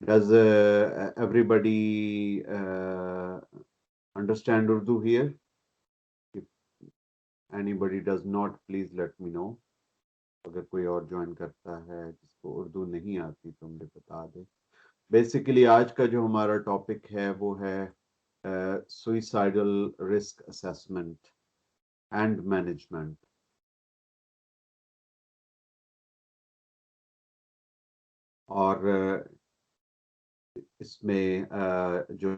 Does everybody understand Urdu here? If anybody does not, please let me know. अगर कोई और join करता है जिसको उर्दू नहीं आती तो मुझे बता दे. बेसिकली आज का जो हमारा टॉपिक है वो है suicidal risk assessment and management. और इसमें जो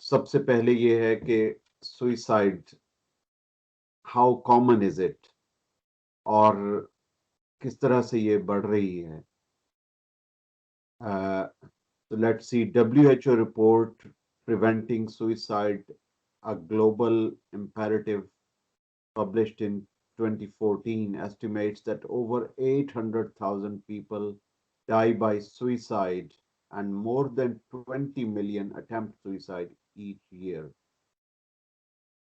सबसे पहले ये है कि suicide how common is it, और किस तरह से ये बढ़ रही है. So let's see. WHO report Preventing Suicide, a global imperative, published in 2014, estimates that over 800,000 people die by suicide and more than 20 million attempt suicide each year.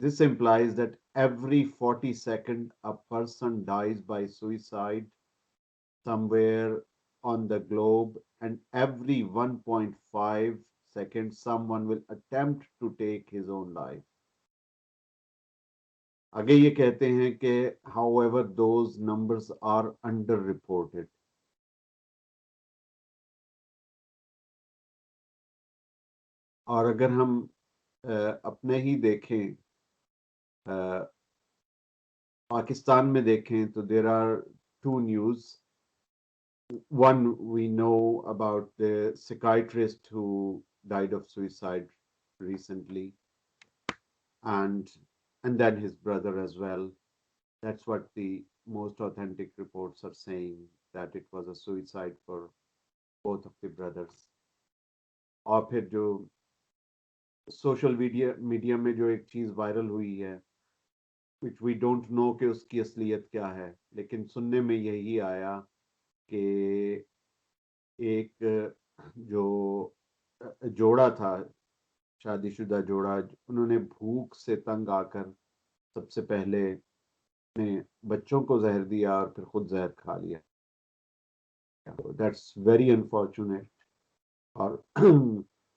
This implies that every 40 seconds a person dies by suicide somewhere on the globe, and every 1.5 seconds someone will attempt to take his own life. आगे ये कहते हैं कि however those numbers are underreported. और अगर हम अपने ही देखें, पाकिस्तान में देखें तो there are two news. One, we know about the psychiatrist who died of suicide recently, and then his brother as well. That's what the most authentic reports are saying, that it was a suicide for both of the brothers. और फिर जो social media में जो एक चीज viral हुई है, which we don't know कि उसकी असलियत क्या है, लेकिन सुनने में यही आया कि एक जो जोड़ा था, शादीशुदा जोड़ा, उन्होंने भूख से तंग आकर सबसे पहले ने बच्चों को जहर दिया और फिर खुद जहर खा लिया. That's very unfortunate. और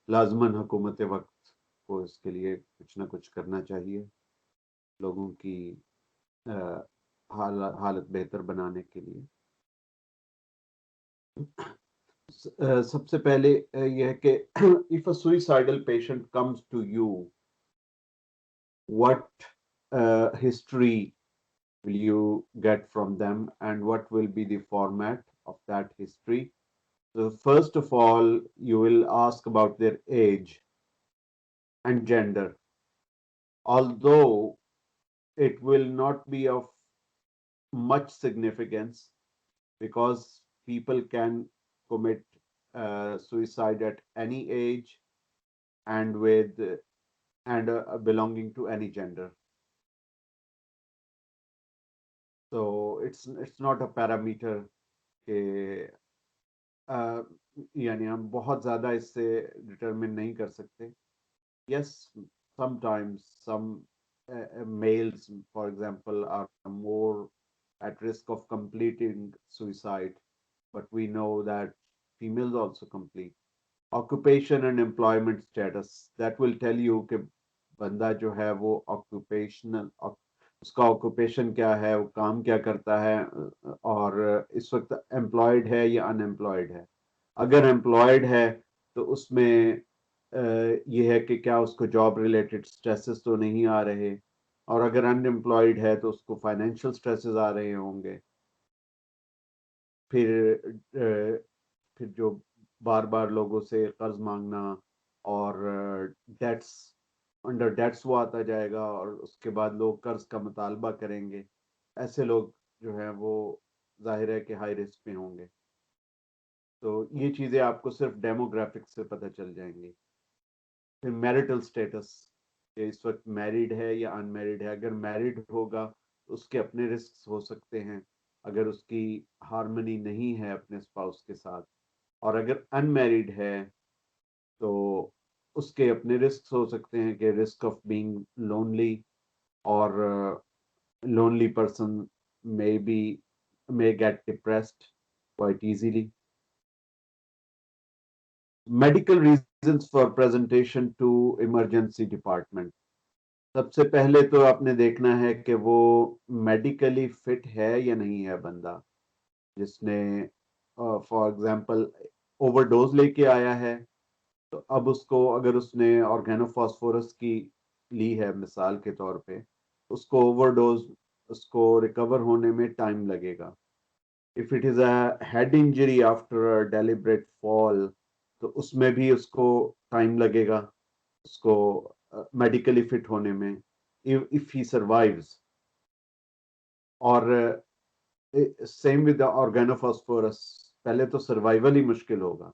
लाजमन हुकूमत वक्त को इसके लिए कुछ ना कुछ करना चाहिए, लोगों की हालत बेहतर बनाने के लिए. सबसे पहले यह है कि if a suicidal patient comes to you, what history will you get from them and what will be the format of that history? So first of all, you will ask about their age and gender, although it will not be of much significance because people can commit suicide at any age and with and belonging to any gender. So it's not a parameter कि यानी हम बहुत ज़्यादा इससे determine नहीं कर सकते. Yes, sometimes some males, for example, are more at risk of completing suicide, but we know that females also complete. Occupation and employment status, that will tell you कि बंदा जो है वो occupational, उसका ऑक्यूपेशन क्या है, वो काम क्या करता है, और इस वक्त एम्प्लॉयड है या अनएम्प्लॉयड है. अगर एम्प्लॉयड है तो उसमें ये है कि क्या उसको जॉब रिलेटेड स्ट्रेसेस तो नहीं आ रहे, और अगर अनएम्प्लॉयड है तो उसको फाइनेंशियल स्ट्रेसेस आ रहे होंगे. फिर जो बार बार लोगों से कर्ज मांगना और डेट्स, अंडर डेट्स वो आता जाएगा और उसके बाद लोग कर्ज का मुतालबा करेंगे. ऐसे लोग जो हैं वो जाहिर है कि हाई रिस्क पे होंगे. तो ये चीज़ें आपको सिर्फ डेमोग्राफिक से पता चल जाएंगी. फिर मैरिटल स्टेटस, कि इस वक्त मैरिड है या अनमैरिड है. अगर मैरिड होगा तो उसके अपने रिस्क हो सकते हैं अगर उसकी हार्मनी नहीं है अपने स्पाउस के साथ, और अगर अनमैरिड है तो उसके अपने रिस्क हो सकते हैं कि रिस्क ऑफ बीइंग लोनली, और lonely person may be may get depressed quite easily. Medical reasons for presentation to emergency department. सबसे पहले तो आपने देखना है कि वो मेडिकली फिट है या नहीं है बंदा, जिसने फॉर एग्जांपल ओवरडोज लेके आया है, तो अब उसको अगर उसने ऑर्गेनोफॉस्फोरस की ली है मिसाल के तौर पे, उसको ओवरडोज उसको रिकवर होने में टाइम लगेगा. If it is a head injury after a deliberate fall, तो उसमें भी उसको टाइम लगेगा उसको मेडिकली फिट होने में, इफ ही सर्वाइव्स. और सेम विद द ऑर्गेनोफॉस्फोरस, पहले तो सर्वाइवल ही मुश्किल होगा,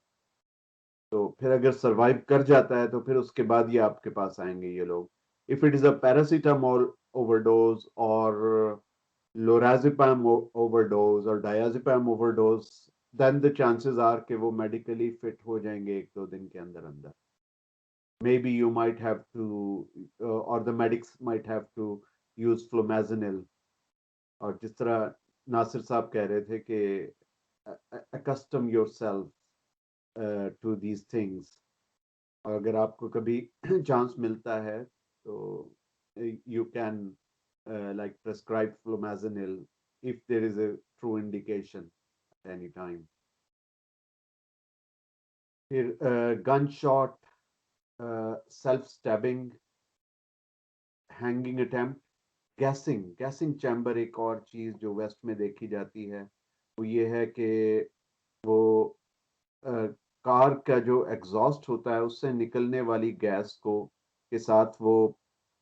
तो फिर अगर सर्वाइव कर जाता है तो फिर उसके बाद ये आपके पास आएंगे ये लोग. If it is a paracetamol overdose or lorazepam overdose or diazepam overdose, then the chances are कि वो मेडिकली फिट हो जाएंगे 1-2 दिन के अंदर अंदर. Maybe you might have to, or the medics might have to use flumazenil. और जिस तरह नासिर साहब कह रहे थे कि accustom yourself to these things. और अगर आपको कभी चांस मिलता है तो you can like prescribe flumazenil if there is a true indication at any time. फिर gunshot, self stabbing, hanging attempt, guessing chamber. एक और चीज जो वेस्ट में देखी जाती है वो ये है कि वो कार का जो एग्जॉस्ट होता है उससे निकलने वाली गैस को के साथ वो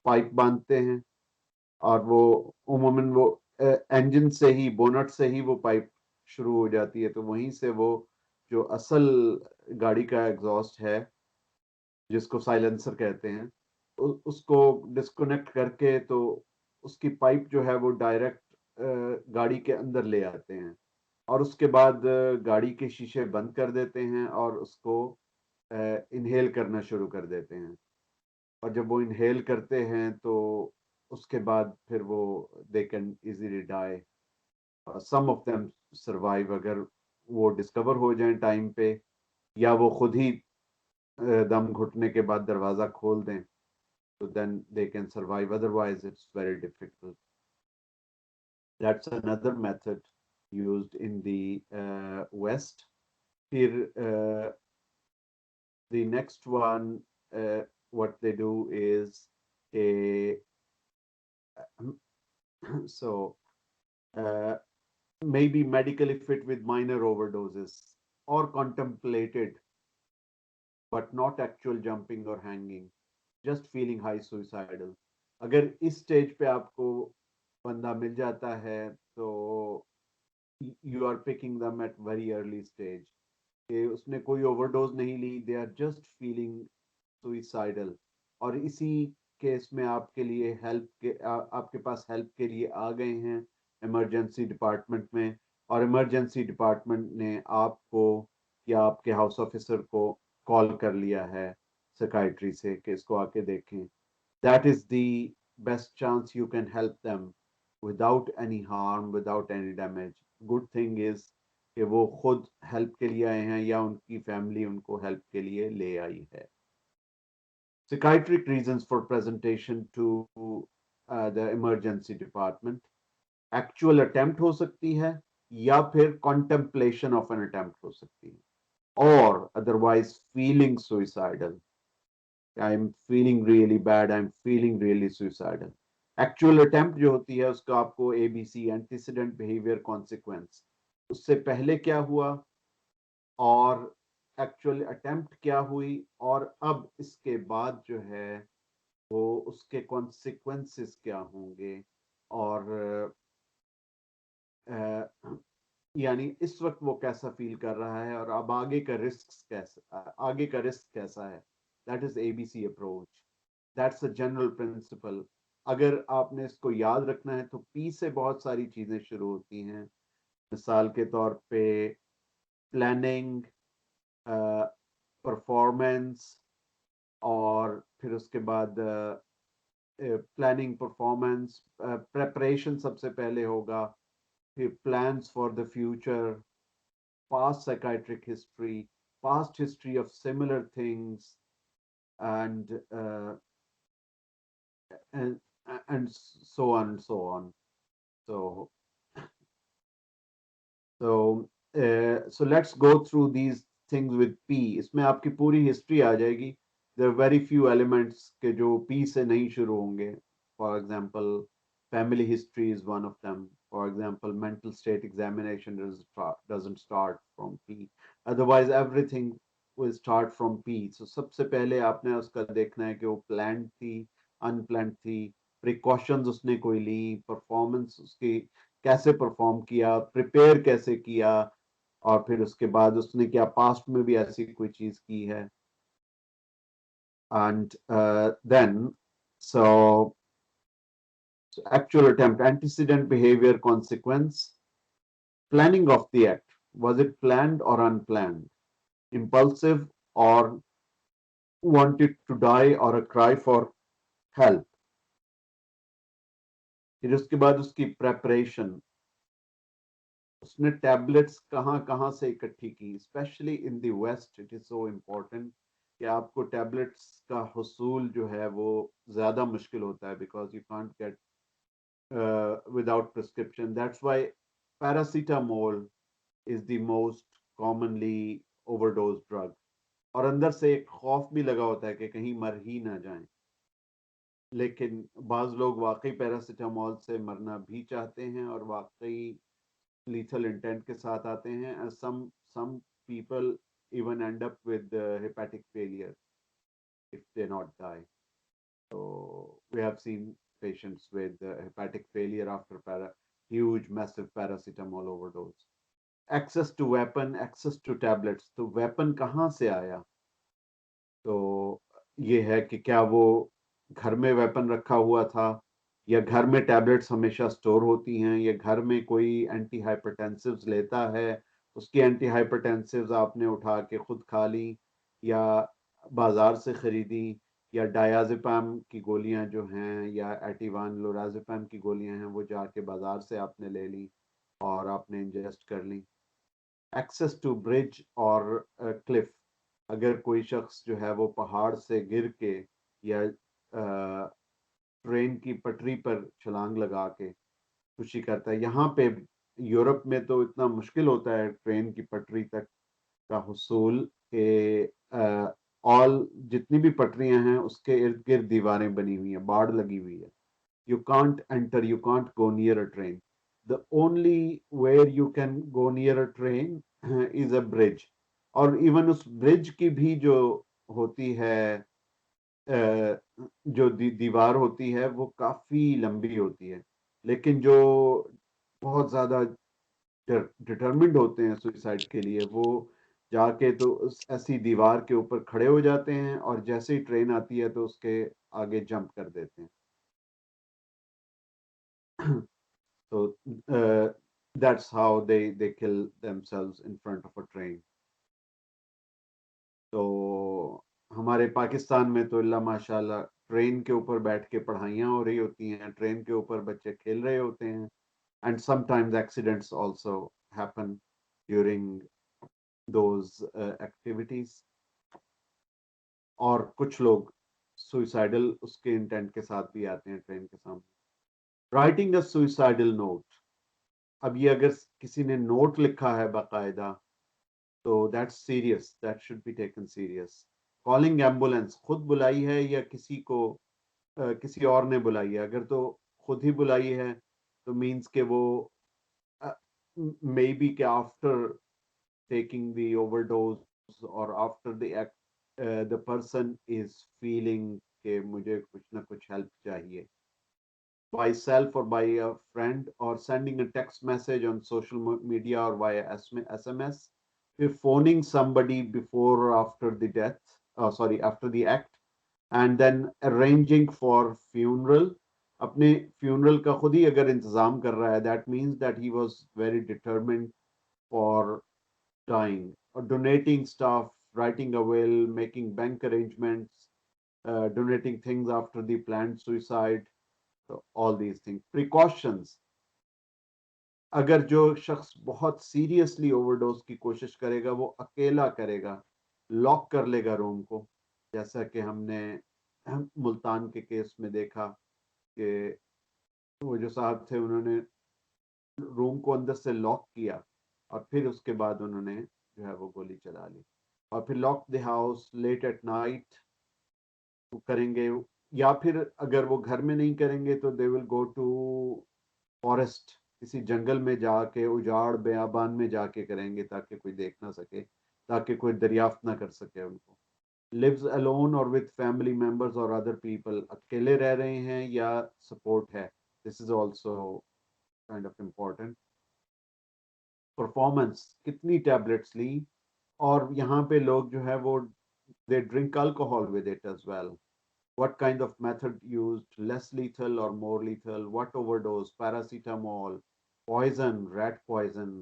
पाइप बांधते हैं, और वो उमूमन वो इंजन से ही, बोनट से ही वो पाइप शुरू हो जाती है, तो वहीं से वो जो असल गाड़ी का एग्जॉस्ट है जिसको साइलेंसर कहते हैं, उसको डिस्कनेक्ट करके तो उसकी पाइप जो है वो डायरेक्ट गाड़ी के अंदर ले आते हैं, और उसके बाद गाड़ी के शीशे बंद कर देते हैं और उसको इनहेल करना शुरू कर देते हैं. और जब वो इनहेल करते हैं तो उसके बाद फिर वो they can easily die. Some of them survive अगर वो डिस्कवर हो जाएं टाइम पे, या वो खुद ही दम घुटने के बाद दरवाजा खोल दें, so then they can survive. Otherwise, it's very difficult. That's another method used in the West. Here, the next one, what they do is a so maybe medically fit with minor overdoses or contemplated, but not actual jumping or hanging, just feeling high suicidal. अगर इस stage पे आपको बंदा मिल जाता है तो you are picking them at very early stage, कि उसने कोई ओवरडोज नहीं ली, they are just feeling suicidal. और इसी केस में आपके लिए आपके पास हेल्प के लिए आ गए हैं इमरजेंसी डिपार्टमेंट में, और इमरजेंसी डिपार्टमेंट ने आपको या आपके हाउस ऑफिसर को कॉल कर लिया है साइकाइट्री से कि इसको आके देखें. That is the best chance you can help them without any harm, without any damage. Good thing is कि वो खुद हेल्प के लिए आए हैं या उनकी फैमिली उनको हेल्प के लिए ले आई है. Psychiatric reasons for presentation to the emergency department. Actual attempt हो सकती है या फिर contemplation of an attempt हो सकती है, or otherwise feeling suicidal. I'm feeling really bad, I'm feeling really suicidal. Actual attempt जो होती है उसका आपको ABC, antecedent behavior consequence, उससे पहले क्या हुआ और एक्चुअल अटेम्प्ट क्या हुई, और अब इसके बाद जो है वो उसके कॉन्सिक्वेंसेस क्या होंगे, और यानी इस वक्त वो कैसा फील कर रहा है, और अब आगे का रिस्क कैसा है. That is ABC approach. That's a general principle. अगर आपने इसको याद रखना है तो पी से बहुत सारी चीजें शुरू होती हैं. मिसाल के तौर पे प्लानिंग, परफॉर्मेंस, और फिर उसके बाद प्लानिंग, परफॉर्मेंस, प्रेपरेशन सबसे पहले होगा, plans for the future, past psychiatric history, past history of similar things, and and and so on and so on. So so let's go through these things with P. इसमें आपकी पूरी history आ जाएगी. There are very few elements के जो P से नहीं शुरू होंगे. For example, family history is one of them. For example, mental state examination doesn't start from P. Otherwise, everything will start from P. So सबसे पहले आपने उसका देखना है कि वो planned थी, unplanned थी, precautions उसने कोई ली, performance उसकी कैसे परफॉर्म किया, प्रिपेयर कैसे किया, और फिर उसके बाद उसने क्या पास्ट में भी ऐसी कोई चीज की है. And then so actual attempt, antecedent behavior, consequence, planning of the act, was it planned or unplanned, impulsive or wanted to die or a cry for help. फिर उसके बाद उसकी प्रेपरेशन, उसने टैबलेट्स कहाँ कहाँ से इकट्ठी की. Specially in the west it is so important कि आपको टैबलेट्स का हुसूल जो है वो ज़्यादा मुश्किल होता है, because you can't get without prescription. That's why paracetamol is the most commonly overdose drug. और अंदर से एक खौफ भी लगा होता है कि कहीं मर ही ना जाएं, लेकिन बाज़ लोग वाकई पैरासीटामोल से मरना भी चाहते हैं और वाकई lethal intent के साथ आते हैं. And some people even end up with hepatic failure if they not die. So we have seen patients with hepatic failure after huge massive paracetamol overdose. Access to weapon, access to tablets. तो weapon कहाँ से आया? तो ये है कि क्या वो घर में वेपन रखा हुआ था, या घर में टैबलेट्स हमेशा स्टोर होती हैं, या घर में कोई एंटी हाइपरटेंसिव्स लेता है, उसकी एंटी हाइपरटेंसिव्स आपने उठा के खुद खा ली, या बाजार से खरीदी, या डायाजेपाम की गोलियां जो हैं या एटिवान लोराजेपाम की गोलियां हैं वो जाके बाजार से आपने ले ली और आपने इंजेस्ट कर ली. एक्सेस टू ब्रिज और क्लिफ, अगर कोई शख्स जो है वो पहाड़ से गिर के या ट्रेन की पटरी पर छलांग लगा के खुशी करता है. यहाँ पे यूरोप में तो इतना मुश्किल होता है ट्रेन की पटरी तक का हुसूल के ऑल जितनी भी पटरियां हैं उसके इर्द गिर्द दीवारें बनी हुई हैं, बाड़ लगी हुई है. You can't enter, you can't go near a train. The only where you can go near a train is a bridge. और इवन उस ब्रिज की भी जो होती है जो दीवार होती है वो काफी लंबी होती है, लेकिन जो बहुत ज्यादा डिटर्मिंड होते हैं सुसाइड के लिए वो जाके तो उस ऐसी दीवार के ऊपर खड़े हो जाते हैं और जैसे ही ट्रेन आती है तो उसके आगे जंप कर देते हैं. So that's how they kill themselves in front of a train. तो हमारे पाकिस्तान में तो अल्लाह माशाल्लाह ट्रेन के ऊपर बैठ के पढ़ाइयाँ हो रही होती हैं, ट्रेन के ऊपर बच्चे खेल रहे होते हैं, and sometimes accidents also happen during those activities. और कुछ लोग सुइसाइडल उसके इंटेंट के साथ भी आते हैं ट्रेन के सामने. राइटिंग अ सुइसाइडल नोट, अब ये अगर किसी ने नोट लिखा है बाकायदा तो that's serious, that should be taken serious. Calling ambulance, खुद बुलाई है या किसी को किसी और ने बुलाई है. अगर तो खुद ही बुलाई है तो मीन्स के वो मे बी के आफ्टर टेकिंग द ओवरडोज और after the act the person is feeling के मुझे कुछ ना कुछ हेल्प चाहिए, by self or by a friend, or sending a text message on social media or via SMS, if phoning somebody before or after the death, sorry, after the act, and then arranging for funeral. अपने funeral का खुद ही अगर इंतजाम कर रहा है, that means that he was very determined for dying. Or donating stuff, writing a will, making bank arrangements, donating things after the planned suicide. So all these things, precautions. اگر جو شخص بہت سیریسلی اوور ڈوز کی کوشش کرے گا وہ اکیلا کرے گا, لاک کر لے گا روم کو, جیسا کہ ہم نے ملتان کے کیس میں دیکھا کہ وہ جو صاحب تھے انہوں نے روم کو اندر سے لاک کیا اور پھر اس کے بعد انہوں نے جو ہے وہ گولی چلا لی, اور پھر lock the house late at night کریں گے, یا پھر اگر وہ گھر میں نہیں کریں گے تو دے ول گو ٹو فارسٹ, کسی جنگل میں جا کے اجاڑ بیابان میں جا کے کریں گے تاکہ کوئی دیکھ نہ سکے, تاکہ کوئی دریافت نہ کر سکے ان کو. lives alone or with family members or other people, اکیلے رہ رہے ہیں یا سپورٹ ہے, this is also kind of important. Performance کتنی ٹیبلٹس لی, اور یہاں پہ لوگ جو ہے وہ they drink alcohol with it as well. What kind of method used, less lethal or more lethal, what overdose, paracetamol, poison, rat poison,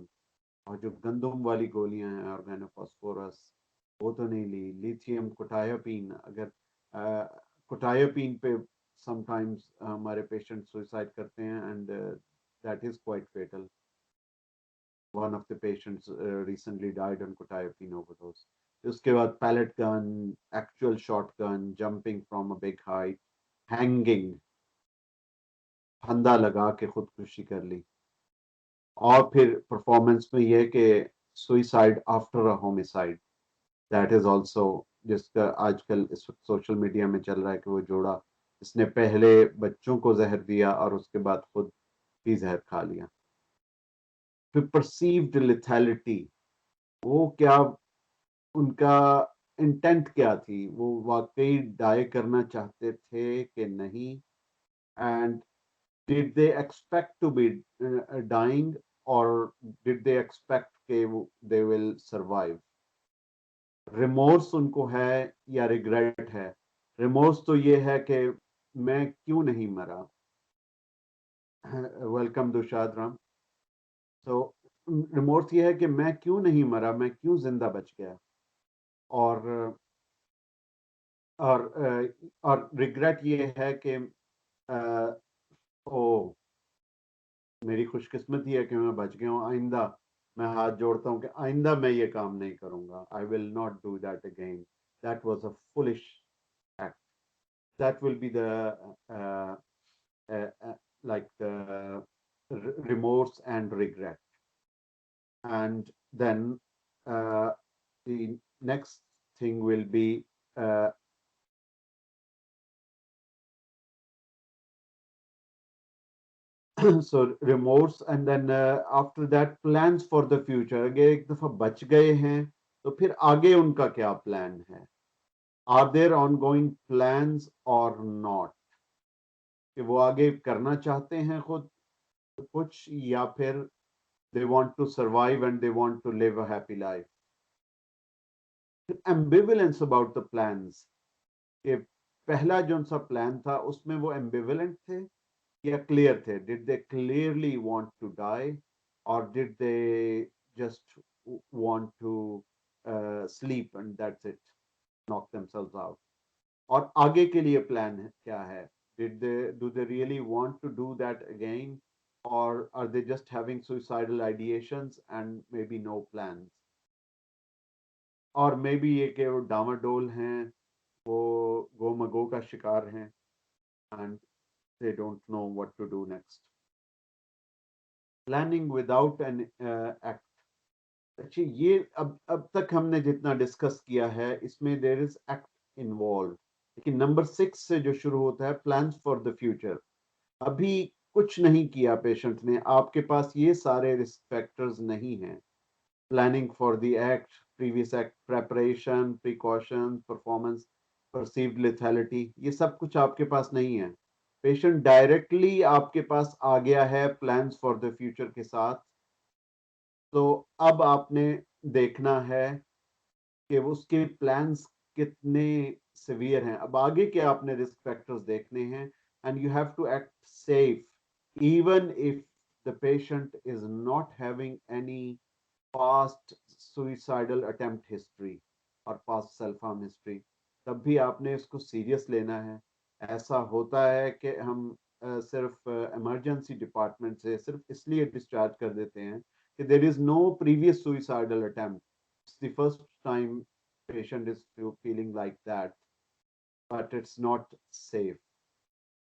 اور جو گندم والی گولیاں ہیں آرگینوفاسفورس وہ تو نہیں لی, لیتھیم کوٹایوپین, اگر کوٹایوپین پہ سم ٹائمز ہمارے پیشنٹ سوئسائڈ کرتے ہیں and that is quite fatal. one of the patients recently died on quetiapine overdose. اس کے بعد pellet gun, actual shotgun, jumping from a big height, hanging, پھندا لگا کے خودکشی کر لی, اور پھر پرفارمنس میں یہ کہ suicide after a homicide, that is also, جس کا آج کل اس وقت سوشل میڈیا میں چل رہا ہے کہ وہ جوڑا اس نے پہلے بچوں کو زہر دیا اور اس کے بعد خود بھی زہر کھا لیا. پھر پرسیوڈ لیتھیلٹی, وہ کیا ان کا انٹینٹ کیا تھی, وہ واقعی ڈائی کرنا چاہتے تھے کہ نہیں, and ڈid they expect to be dying or did they expect کہ they will survive. ریمورس ان کو ہے یا ریگریٹ ہے. ریمورس تو یہ ہے کہ میں کیوں نہیں مرا. ویلکم دوشاد رام. تو ریمورس یہ ہے کہ میں کیوں نہیں مرا, میں کیوں زندہ بچ گیا, اور اور اور ریگریٹ یہ ہے کہ او میری خوش قسمتی ہے کہ میں بچ گیا ہوں, آئندہ میں ہاتھ جوڑتا ہوں کہ آئندہ میں یہ کام نہیں کروں گا, I will not do that again, that was a foolish act. That will be the like the remorse and regret. And then the next thing will be so remorse, and then after that plans for the future. اگر ایک دفعہ بچ گئے ہیں تو پھر آگے ان کا کیا پلان ہے, are there ongoing plans or not, کہ وہ آگے کرنا چاہتے ہیں خود کچھ, یا پھر they want to survive and they want to live a happy life. ambivalence about the plans, کہ پہلا جو ان سا پلان تھا اس میں وہ ambivalent تھے یا clear تھے, did they clearly want to die or did they just want to sleep and that's it, knock themselves out. اور آگے کے لیے پلان کیا ہے, do they really want to do that again or are they just having suicidal ideations and maybe no plans, اور may be یہ کہ وہ ڈاواڈول ہیں, وہ گو مگو کا شکار ہیں and they don't know what to do next. Planning without an act. اچھا یہ اب تک ہم نے جتنا ڈسکس کیا ہے اس میں دیر از ایکٹ انوالو, لیکن نمبر 6 سے جو شروع ہوتا ہے پلانس فار دا فیوچر, ابھی کچھ نہیں کیا پیشنٹ نے, آپ کے پاس یہ سارے رسک فیکٹرز نہیں ہیں. Planning for the act, previous act, preparation, precaution, performance, perceived lethality, یہ سب کچھ آپ کے پاس نہیں ہے. پیشنٹ ڈائریکٹلی آپ کے پاس آ گیا ہے پلانس فار دا فیوچر کے ساتھ, تو اب آپ نے دیکھنا ہے کہ اس کے پلانس کتنے سیویئر ہیں. اب آگے کے آپ نے رسک فیکٹرز دیکھنے ہیں, and you have to act safe even if the patient is not having any past suicidal attempt history اور past self harm history. تب بھی آپ نے اس کو سیریس لینا ہے. ایسا ہوتا ہے کہ ہم صرف ایمرجنسی ڈپارٹمنٹ سے صرف اس لیے ڈسچارج کر دیتے ہیں کہ there is no previous suicidal attempt. It's the first time patient is feeling like that, but it's not safe.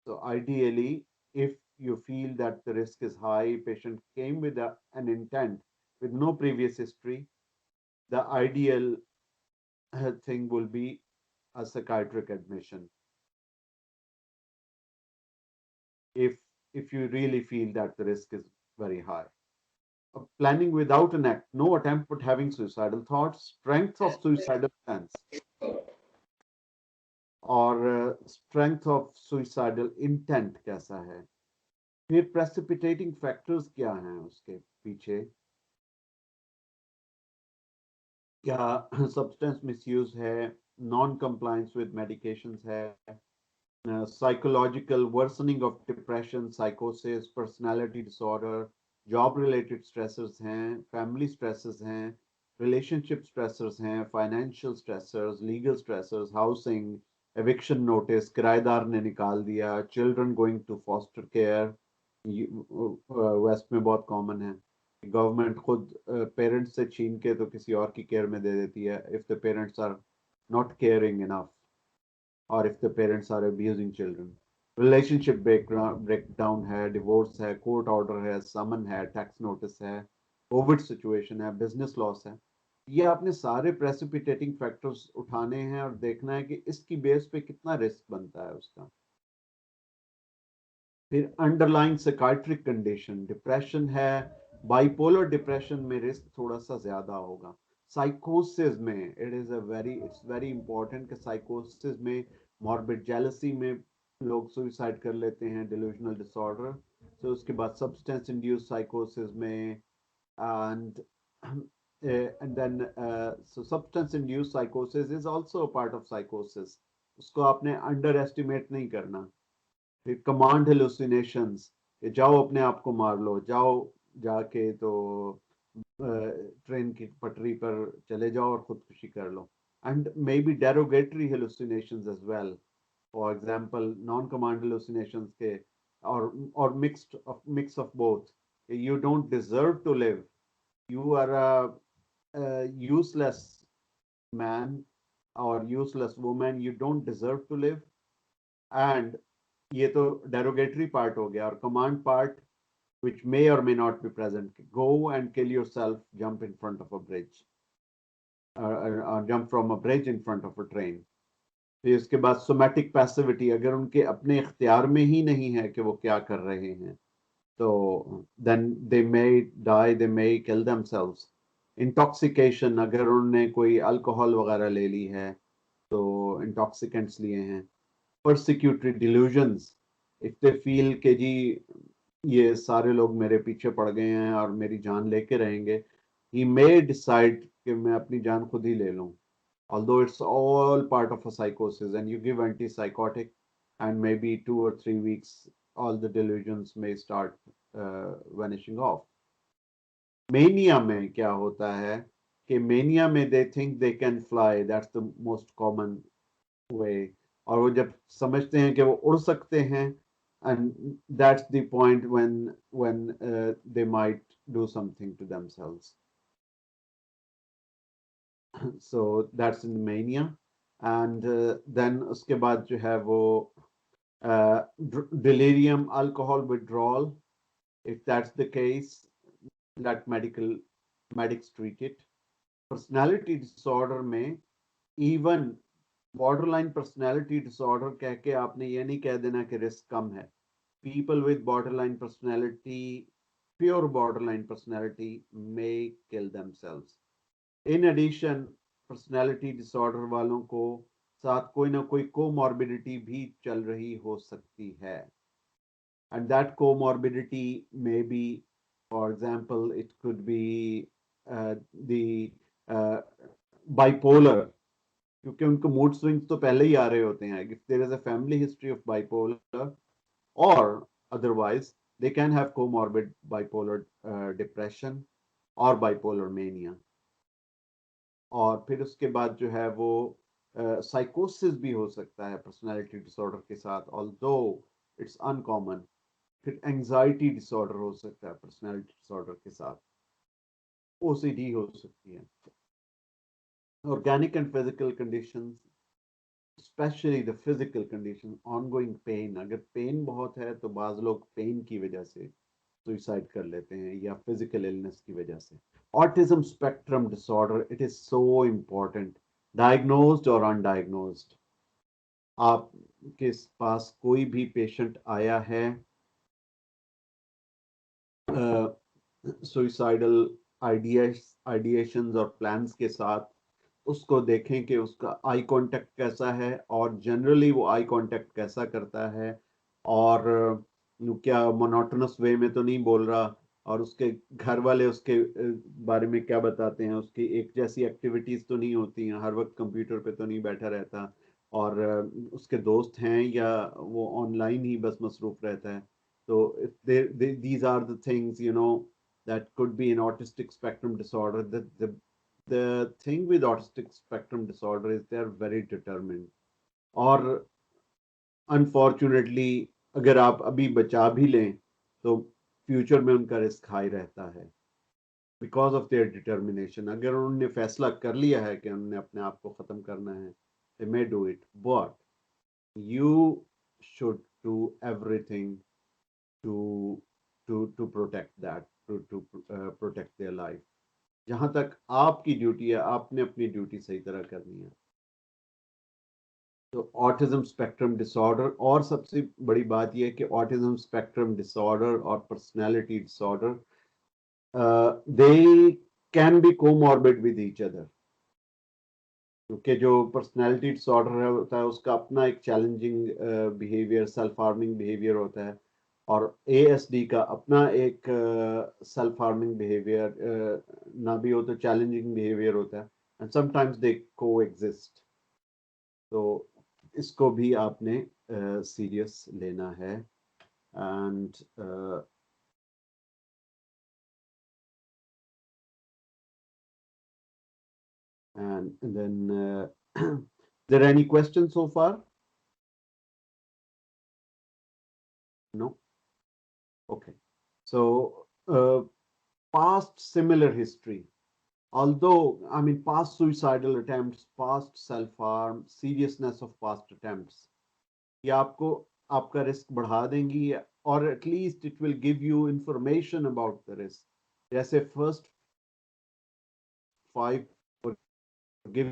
So ideally, if you feel that the risk is high, patient came with an intent with no previous history, the ideal thing will be a psychiatric admission. If you really feel that the risk is very high. Planning without an act, no attempt but having suicidal thoughts, strength of suicidal plans, और strength of suicidal intent कैसा है. फिर precipitating factors क्या हैं उसके पीछे. क्या substance misuse है, non compliance with medications है, psychological worsening of depression, psychosis, personality disorder, job related stressors हैं, family stresses हैं, relationship stressors हैं, financial stressors, legal stressors, housing, eviction notice, किराएदार ने निकाल दिया, children going to foster care, west में बहुत कॉमन है. गवर्नमेंट खुद पेरेंट्स से छीन के तो किसी और की केयर में दे देती है if the parents are not caring enough, or if the parents are abusing children. Relationship breakdown है, divorce है, court order है, summon है, tax notice है, covid situation है, business loss है. ये आपने सारे precipitating factors उठाने हैं और देखना है कि इसकी बेस पे कितना रिस्क बनता है उसका. फिर अंडरलाइंग साइकाइट्रिक कंडीशन, डिप्रेशन है, बाइपोलर डिप्रेशन में रिस्क थोड़ा सा ज्यादा होगा. साइकोसिस में इट्स वेरी इंपॉर्टेंट कि साइकोसिस में मॉर्बिड जेलसी में लोग सुसाइड कर लेते हैं, डिल्यूजनल डिसऑर्डर. तो उसके बाद सब्सटेंस इंड्यूस्ड साइकोसिस में and and then so substance induced psychosis is also a part of psychosis. उसको आपने अंडर एस्टिमेट नहीं करना. फिर कमांड हेलुसिनेशंस, जाओ अपने आप को मार लो, जाओ जाके तो ट्रेन की पटरी पर चले जाओ और खुदकुशी कर लो. And maybe derogatory hallucinations as well. For example non command hallucinations के और mix of both. You don't deserve to live, you are a useless man or useless woman, you don't deserve to live. And ये तो derogatory part हो गया. और command part which may or may not be present, go and kill yourself, jump in front of a bridge, or jump from a bridge in front of a train. फिर उसके बाद somatic passivity, अगर उनके अपने इख्तियार में ही नहीं है कि वो क्या कर रहे हैं, तो then they may die, they may kill themselves. Intoxication, अगर उन्होंने कोई अल्कोहल वगैरह ले ली है तो intoxicants लिए हैं. Persecutory delusions, if they feel कि जी ये सारे लोग मेरे पीछे पड़ गए हैं और मेरी जान लेके रहेंगे, he may decide कि मैं अपनी जान खुद ही ले लूं. Although it's all part of a psychosis and you give antipsychotic and maybe 2 or 3 weeks all the delusions may start vanishing off. Mania में क्या होता है कि mania में they think they can fly, that's the most common way. और वो जब समझते हैं कि वो उड़ सकते हैं, and that's the point when they might do something to themselves. So that's in mania. And then उसके बाद जो है वो delirium, alcohol withdrawal. If that's the case, let medics treat it. Personality disorder में even borderline personality disorder कह के आपने ये नहीं कह देना कि रिस्क कम है. People with borderline personality, pure borderline personality may kill themselves. In addition, personality disorder वालों को साथ कोई ना कोई comorbidity भी चल रही हो सकती है. And that comorbidity may be, for example, it could be the bipolar, क्योंकि उनको mood swings तो पहले ही आ रहे होते हैं. If there is a family history of bipolar, or otherwise they can have comorbid bipolar depression or bipolar mania. और फिर उसके बाद जो है वो साइकोसिस भी हो सकता है पर्सनालिटी डिसऑर्डर के साथ. although it's uncommon. پھر اینگزائٹی ڈس آرڈر ہو سکتا ہے پرسنالٹی ڈس آرڈر کے ساتھ, او سی ڈی ہو سکتی ہے. Organic and physical conditions, specially the physical condition, ongoing pain, اگر پین بہت ہے تو بعض لوگ پین کی وجہ سے سوئسائڈ کر لیتے ہیں یا فزیکل النس کی وجہ سے. Autism spectrum disorder, it is so important, diagnosed اور ان ڈائگنوزڈ. آپ کے پاس کوئی بھی پیشنٹ آیا ہے سوئسائڈل آئیڈیشنز اور پلانز کے ساتھ, اس کو دیکھیں کہ اس کا آئی کانٹیکٹ کیسا ہے, اور جنرلی وہ آئی کانٹیکٹ کیسا کرتا ہے, اور کیا مونوٹونس وے میں تو نہیں بول رہا, اور اس کے گھر والے اس کے بارے میں کیا بتاتے ہیں, اس کی ایک جیسی ایکٹیویٹیز تو نہیں ہوتی ہیں, ہر وقت کمپیوٹر پہ تو نہیں بیٹھا رہتا, اور اس کے دوست ہیں یا وہ آن لائن ہی بس مصروف رہتا ہے. تو these are the things, that could be an autistic spectrum disorder. The thing with autistic spectrum disorder is they are very determined. اور انفارچونیٹلی اگر آپ ابھی بچا بھی لیں تو فیوچر میں ان کا رسک ہائی رہتا ہے بیکاز آف دیئر ڈٹرمنیشن. اگر انہوں نے فیصلہ کر لیا ہے کہ انہوں نے اپنے آپ کو ختم کرنا ہے, they may do it, but you should do everything to to protect that, to protect their life. جہاں تک آپ کی ڈیوٹی ہے, آپ نے اپنی ڈیوٹی صحیح طرح کرنی ہے. تو آٹزم اسپیکٹرم ڈس آرڈر, اور سب سے بڑی بات یہ ہے کہ آٹزم اسپیکٹرم ڈس آرڈر اور personality disorder, they can be comorbid with each other. کیونکہ جو پرسنالٹی ڈس آرڈر ہوتا ہے اس کا اپنا ایک challenging behaviour, self harming behaviour ہوتا ہے, اور اے ایس ڈی کا اپنا ایک سیلف ہارمنگ بیہیویئر نہ بھی ہو تو چیلنجنگ بیہیویئر ہوتا ہے, اینڈ سم ٹائمز دے کو ایگزسٹ. تو اس کو بھی آپ نے سیریس لینا ہے. And then there any questions so far? No? Okay. So past similar history, although I mean past suicidal attempts, past self-harm, seriousness of past attempts, یہ آپ کو آپ کا رسک بڑھا دیں گی, اور at least it will give you information about the risk. جیسے first 5 give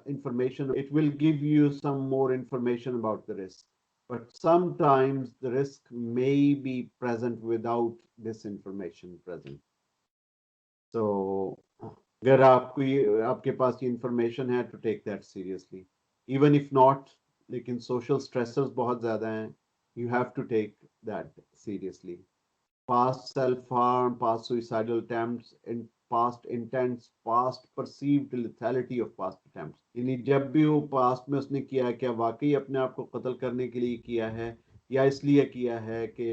information, it will give you some more information about the risk, but sometimes the risk may be present without this information present. So اگر آپ کو آپ کے پاس یہ information ہے, to take that seriously, even if not, لیکن social stressors بہت زیادہ ہیں, you have to take that seriously. Past self-harm, past suicidal attempts, and past intents, past perceived lethality of past attempts. یعنی جب بھی وہ پاسٹ میں اس نے کیا ہے, کیا واقعی اپنے آپ کو قتل کرنے کے لیے کیا ہے, یا اس لیے کیا ہے کہ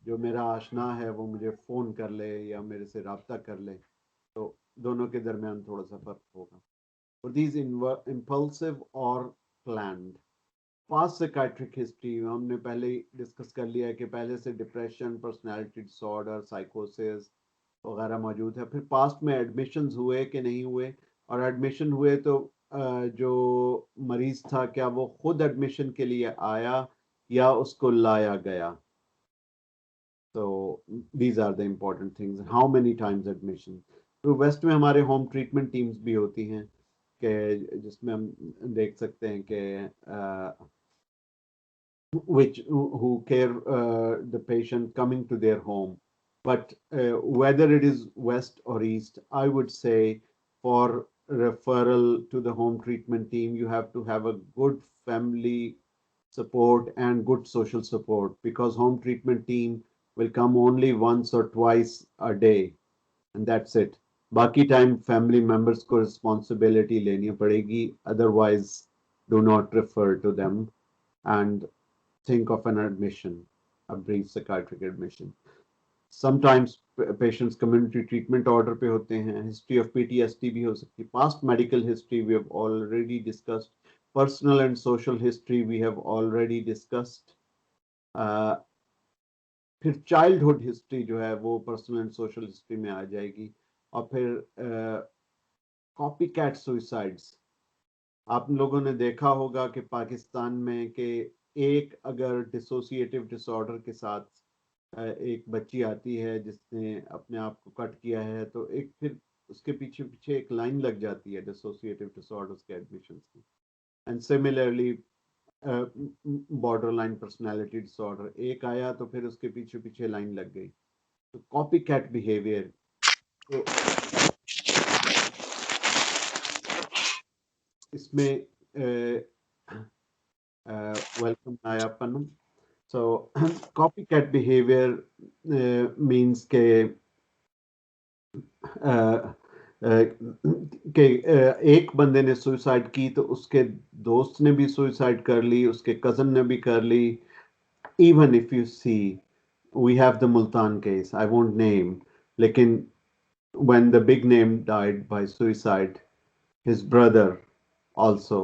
جو میرا آشنا ہے وہ مجھے فون کر لے یا میرے سے رابطہ کر لے. تو دونوں کے درمیان تھوڑا سا فرق ہوگا. For these impulsive or planned. Past psychiatric history ہم نے پہلے ہی ڈسکس کر لیا ہے کہ پہلے سے ڈپریشن, پرسنالٹی ڈس آرڈر, سائیکوسس وغیرہ موجود ہے. پھر پاسٹ میں ایڈمیشنز ہوئے کہ نہیں ہوئے, اور ایڈمیشن ہوئے تو جو مریض تھا کیا وہ خود ایڈمیشن کے لیے آیا یا اس کو لایا گیا. So these are the important things. How many times admission. تو ویسٹ میں ہمارے ہوم ٹریٹمنٹ ٹیمز بھی ہوتی ہیں کہ جس میں ہم دیکھ سکتے ہیں کہ which who care the patient coming to their home. But whether it is west or east, I would say for referral to the home treatment team, you have to have a good family support and good social support, because home treatment team will come only once or twice a day, and that's it. باقی time family members کو responsibility لینی پڑے گی, otherwise do not refer to them and think of an admission, a brief psychiatric admission. Sometimes patients community treatment order پہ ہوتے ہیں. History of PTSD بھی ہو سکتی. Past medical history we have already discussed. Personal and social history we have already discussed. پھر childhood history جو ہے وہ personal and social history میں آ جائے گی. اور پھر کاپی کیٹ سوئسائڈس. آپ لوگوں نے دیکھا ہوگا کہ پاکستان میں کہ ایک اگر ڈسوسیٹیو ڈس آرڈر کے ساتھ ایک بچی آتی ہے جس نے اپنے آپ کو کٹ کیا ہے تو ایک پھر اس کے پیچھے پیچھے ایک لائن لگ جاتی ہے ڈسوسیٹیو ڈس آرڈرز کے ایڈمیشنز کی. And similarly borderline personality disorder ایک آیا تو پھر اس کے پیچھے پیچھے لائن لگ گئی. تو کاپی کیٹ بیہیویئر. تو اس میں ویلکم نایا پنم. سو کاپی کیٹ بیہیویئر مینس کہ کہ ایک بندے نے سوئسائڈ کی تو اس کے دوست نے بھی سوئسائڈ کر لی, اس کے کزن نے بھی کر لی. Even if you see we have the Multan case, I won't name, لیکن when the big name died by suicide, his brother also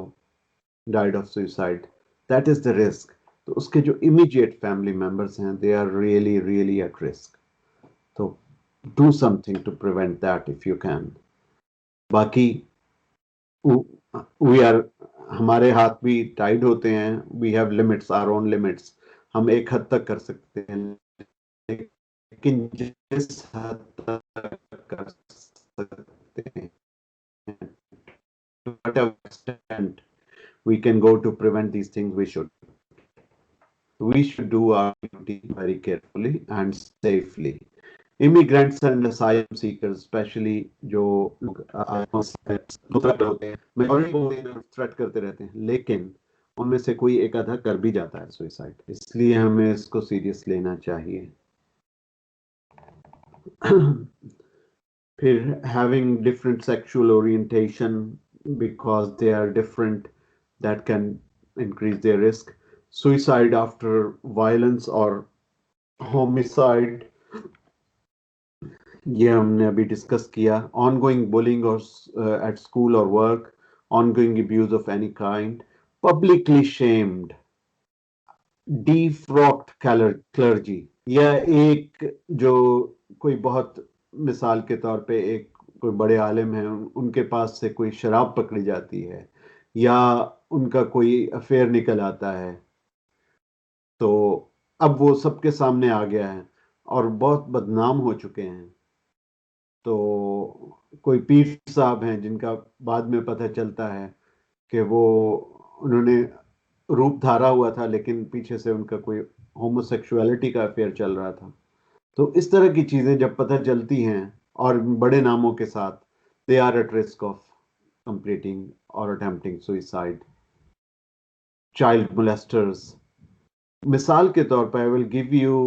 died of suicide. That is the risk. تو اس کے جو immediate family members ہیں they are really really at risk. So do something to prevent that if you can. باقی we are ہمارے ہاتھ بھی tied ہوتے ہیں. we have limits, our own limits. ہم ایک حد تک کر سکتے ہیں لیکن جس حد تک کر سکتے ہیں to whatever extent we can go to prevent these things, we should do our duty very carefully and safely. Immigrants and asylum seekers especially جو ہوتے ہیں تھریٹ کرتے رہتے ہیں لیکن ان میں سے کوئی ایک آدھا کر بھی جاتا ہے سوئسائڈ, اس لیے ہمیں اس کو سیریس لینا چاہیے. پھر having different sexual orientation because they are different, that can increase their risk. Suicide after violence or homicide, یہ ہم نے ابھی ڈسکس کیا. Ongoing bullying or at school or work, ongoing abuse of any kind, publicly shamed, defrocked clergy, یا ایک جو کوئی بہت مثال کے طور پہ ایک کوئی بڑے عالم ہیں ان کے پاس سے کوئی شراب پکڑی جاتی ہے یا ان کا کوئی افیئر نکل آتا ہے تو اب وہ سب کے سامنے آ گیا ہے اور بہت بدنام ہو چکے ہیں. تو کوئی پیر صاحب ہیں جن کا بعد میں پتہ چلتا ہے کہ وہ انہوں نے روپ دھارا ہوا تھا لیکن پیچھے سے ان کا کوئی ہومو سیکشولیٹی کا افیئر چل رہا تھا. تو اس طرح کی چیزیں جب پتہ چلتی ہیں اور بڑے ناموں کے ساتھ, they are at risk of completing or attempting suicide. Child molesters. مثال کے طور پر I will give you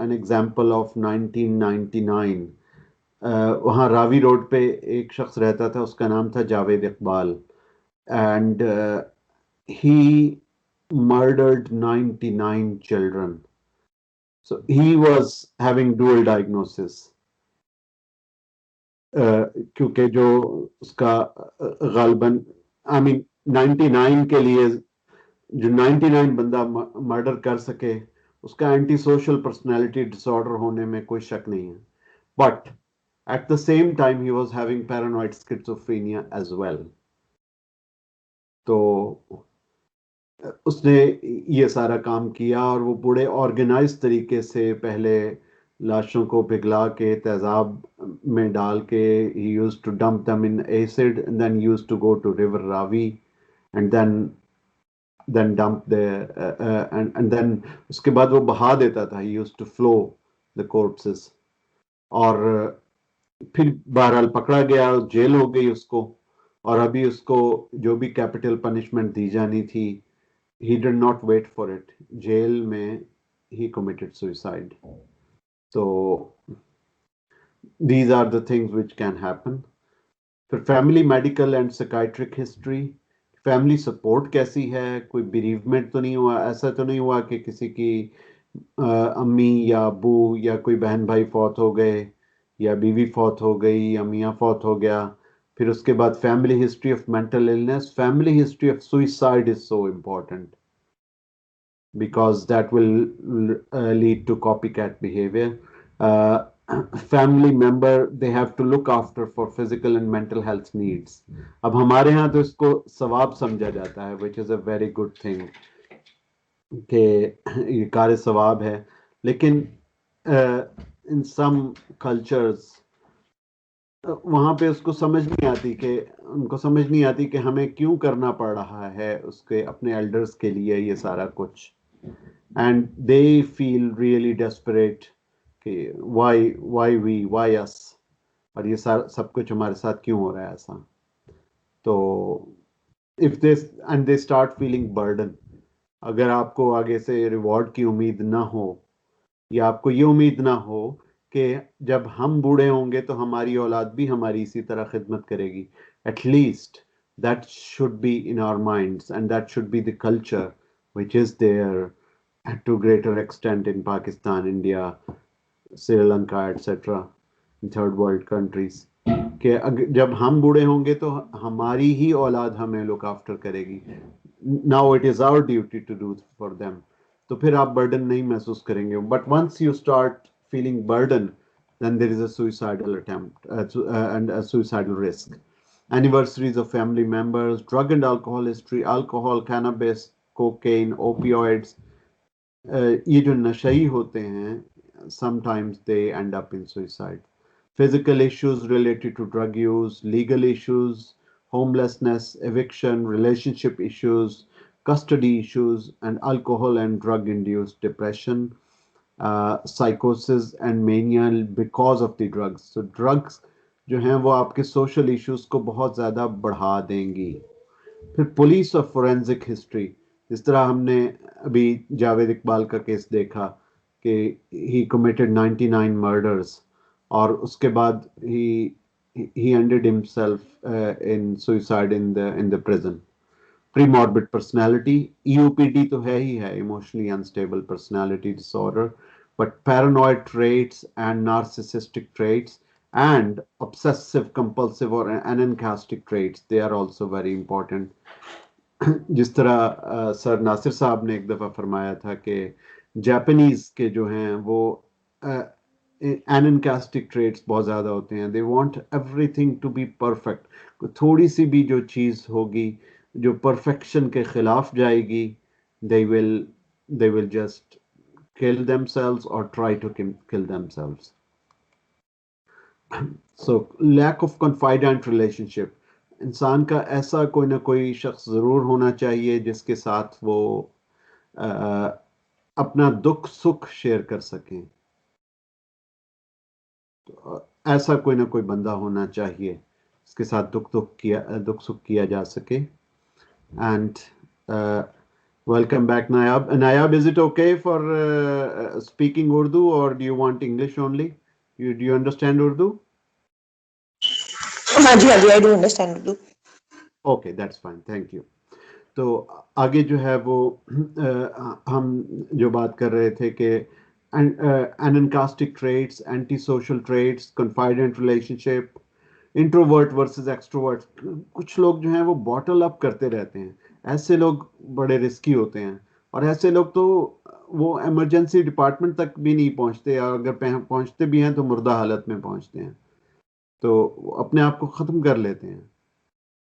an example of 1999. وہاں راوی روڈ پہ ایک شخص رہتا تھا, اس کا نام تھا Javed Iqbal, and he murdered 99 children. So he was having dual diagnosis. کیونکہ جو اس کا غالباً I mean 99 کے لیے جو 99 بندہ مرڈر کر سکے اس کا antisocial personality disorder ہونے میں کوئی شک نہیں ہے. But at the same time ہی was having paranoid schizophrenia as well. تو اس نے یہ سارا کام کیا اور وہ بڑے آرگنائز طریقے سے پہلے لاشوں کو پگھلا کے تیزاب میں ڈال کے he used to dump them in acid and then used to go to river Ravi and then dump the and then اس کے بعد وہ بہا دیتا تھا. he used to flow the corpses. اور پھر بہرحال پکڑا گیا, جیل ہو گئی اس کو, اور ابھی اس کو جو بھی کیپٹل پنشمنٹ دی جانی تھی he did not wait for it. Jail میں he committed suicide. So these are the things which can happen. پھر family medical and psychiatric history. Family support کیسی ہے, کوئی بیریومنٹ تو نہیں ہوا, ایسا تو نہیں ہوا کہ کسی کی امی یا ابو یا کوئی بہن بھائی فوت ہو گئے یا بیوی فوت ہو گئی یا میاں فوت ہو گیا. پھر اس کے بعد family history of mental illness. Family history of suicide is so important. because that will lead to copycat behavior. Uh, Family member, they have to look after for physical and mental health needs. अब हमारे यहाँ तो इसको सवाब समझा जाता है, which is a very good thing कि ये कार्य सवाब है. लेकिन in some cultures वहां पे उसको समझ नहीं आती कि उनको समझ नहीं आती कि हमें क्यों करना पड़ रहा है उसके अपने एल्डर्स के लिए ये सारा कुछ. And they feel really desperate कि व्हाई अस, और ये सब कुछ हमारे साथ क्यों हो रहा है ऐसा. तो if this and they start feeling burden. अगर आपको आगे से रिवॉर्ड की उम्मीद ना हो, या आपको ये उम्मीद ना हो कि जब हम बूढ़े होंगे तो हमारी औलाद भी हमारी इसी तरह खिदमत करेगी, at least that should be in our minds, and that should be the culture which is there to greater extent in Pakistan, India, Sri Lanka, etc., in third world countries, कि जब हम बूढ़े होंगे तो हमारी ही औलाद हमें लुक आफ्टर करेगी. Now it is our duty to do for them. तो फिर आप बर्डन नहीं महसूस करेंगे. But once you start feeling burden, then there is a suicidal attempt and a suicidal risk. Anniversaries of family members, drug and alcohol history, alcohol, cannabis, cocaine, opioids, ये जो नशई होते हैं, sometimes they end up in suicide. Physical issues related to drug use, legal issues, homelessness, eviction, relationship issues, custody issues, and alcohol and drug induced depression, psychosis and mania because of the drugs. So drugs जो हैं वो आपके social issues को बहुत ज़्यादा बढ़ा देंगी. फिर पुलिस और फोरेंसिक हिस्ट्री, जिस तरह हमने अभी जावेद इकबाल का केस देखा कि ही कमिटेड 99 मर्डर्स, और उसके बाद he ended himself in suicide in the prison. Pre-morbid personality, EOPD तो है ही है, emotionally unstable personality disorder, but paranoid traits and narcissistic traits and obsessive compulsive or anancastic traits, they are also very important. जिस तरह sir Nasir साहब ने एक दफ़ा फरमाया था कि जापानीज के जो हैं वो एनकास्टिक ट्रेट्स बहुत ज़्यादा होते हैं. They want everything to be perfect. थोड़ी सी भी जो चीज़ होगी जो परफेक्शन के खिलाफ जाएगी, they will they will just kill themselves or try to kill themselves. So lack of confidant relationship, इंसान का ऐसा कोई ना कोई शख्स ज़रूर होना चाहिए जिसके साथ वो अपना दुख सुख शेयर कर सकें. तो ऐसा कोई ना कोई बंदा होना चाहिए जिसके साथ दुख सुख किया जा सके. And welcome back, Nayab. Nayab, is it okay for speaking Urdu, or do you want English only? Do you understand Urdu? हाँ जी, I do understand Urdu. Okay, that's fine. Thank you. तो आगे जो है वो हम जो बात कर रहे थे कि anancastic traits, antisocial traits, confident relationship, introvert versus extrovert. कुछ लोग जो हैं वो बॉटल अप करते रहते हैं. ऐसे लोग बड़े रिस्की होते हैं, और ऐसे लोग तो वो इमरजेंसी डिपार्टमेंट तक भी नहीं पहुंचते, और अगर पहुंचते भी हैं तो मुर्दा हालत में पहुंचते हैं. तो अपने आप को ख़त्म कर लेते हैं.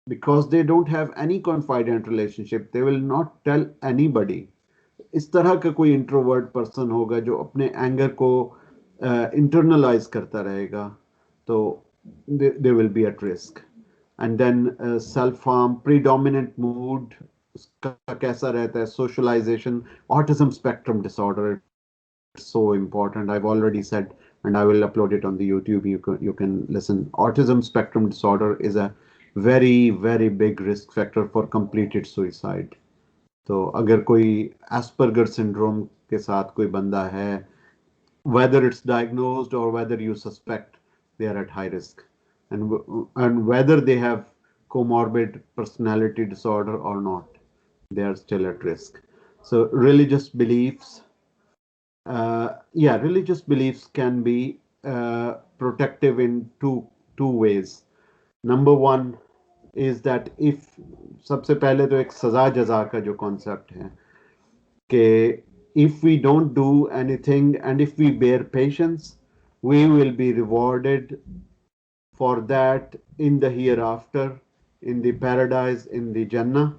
because they don't have any confident relationship, they will not tell anybody. इस तरह का कोई इंट्रोवर्ट पर्सन होगा जो अपने एंगर को इंटरनलाइज करता रहेगा, तो they will be at risk. And then self harm, predominant mood उसका कैसा रहता है, socialization, autism spectrum disorder, it's so important. I've already said, and I will upload it on the YouTube. You can listen. Autism spectrum disorder is a very very big risk factor for completed suicide. तो अगर कोई Asperger syndrome के साथ कोई बंदा है, whether it's diagnosed or whether you suspect, they are at high risk. And whether they have comorbid personality disorder or not, they are still at risk. So religious beliefs, religious beliefs can be protective in two ways. Number one is that if, सबसे पहले तो एक सजा जजा का जो concept है कि if we don't do anything and if we bear patience, we will be rewarded for that in the hereafter, in the paradise, in the Jannah.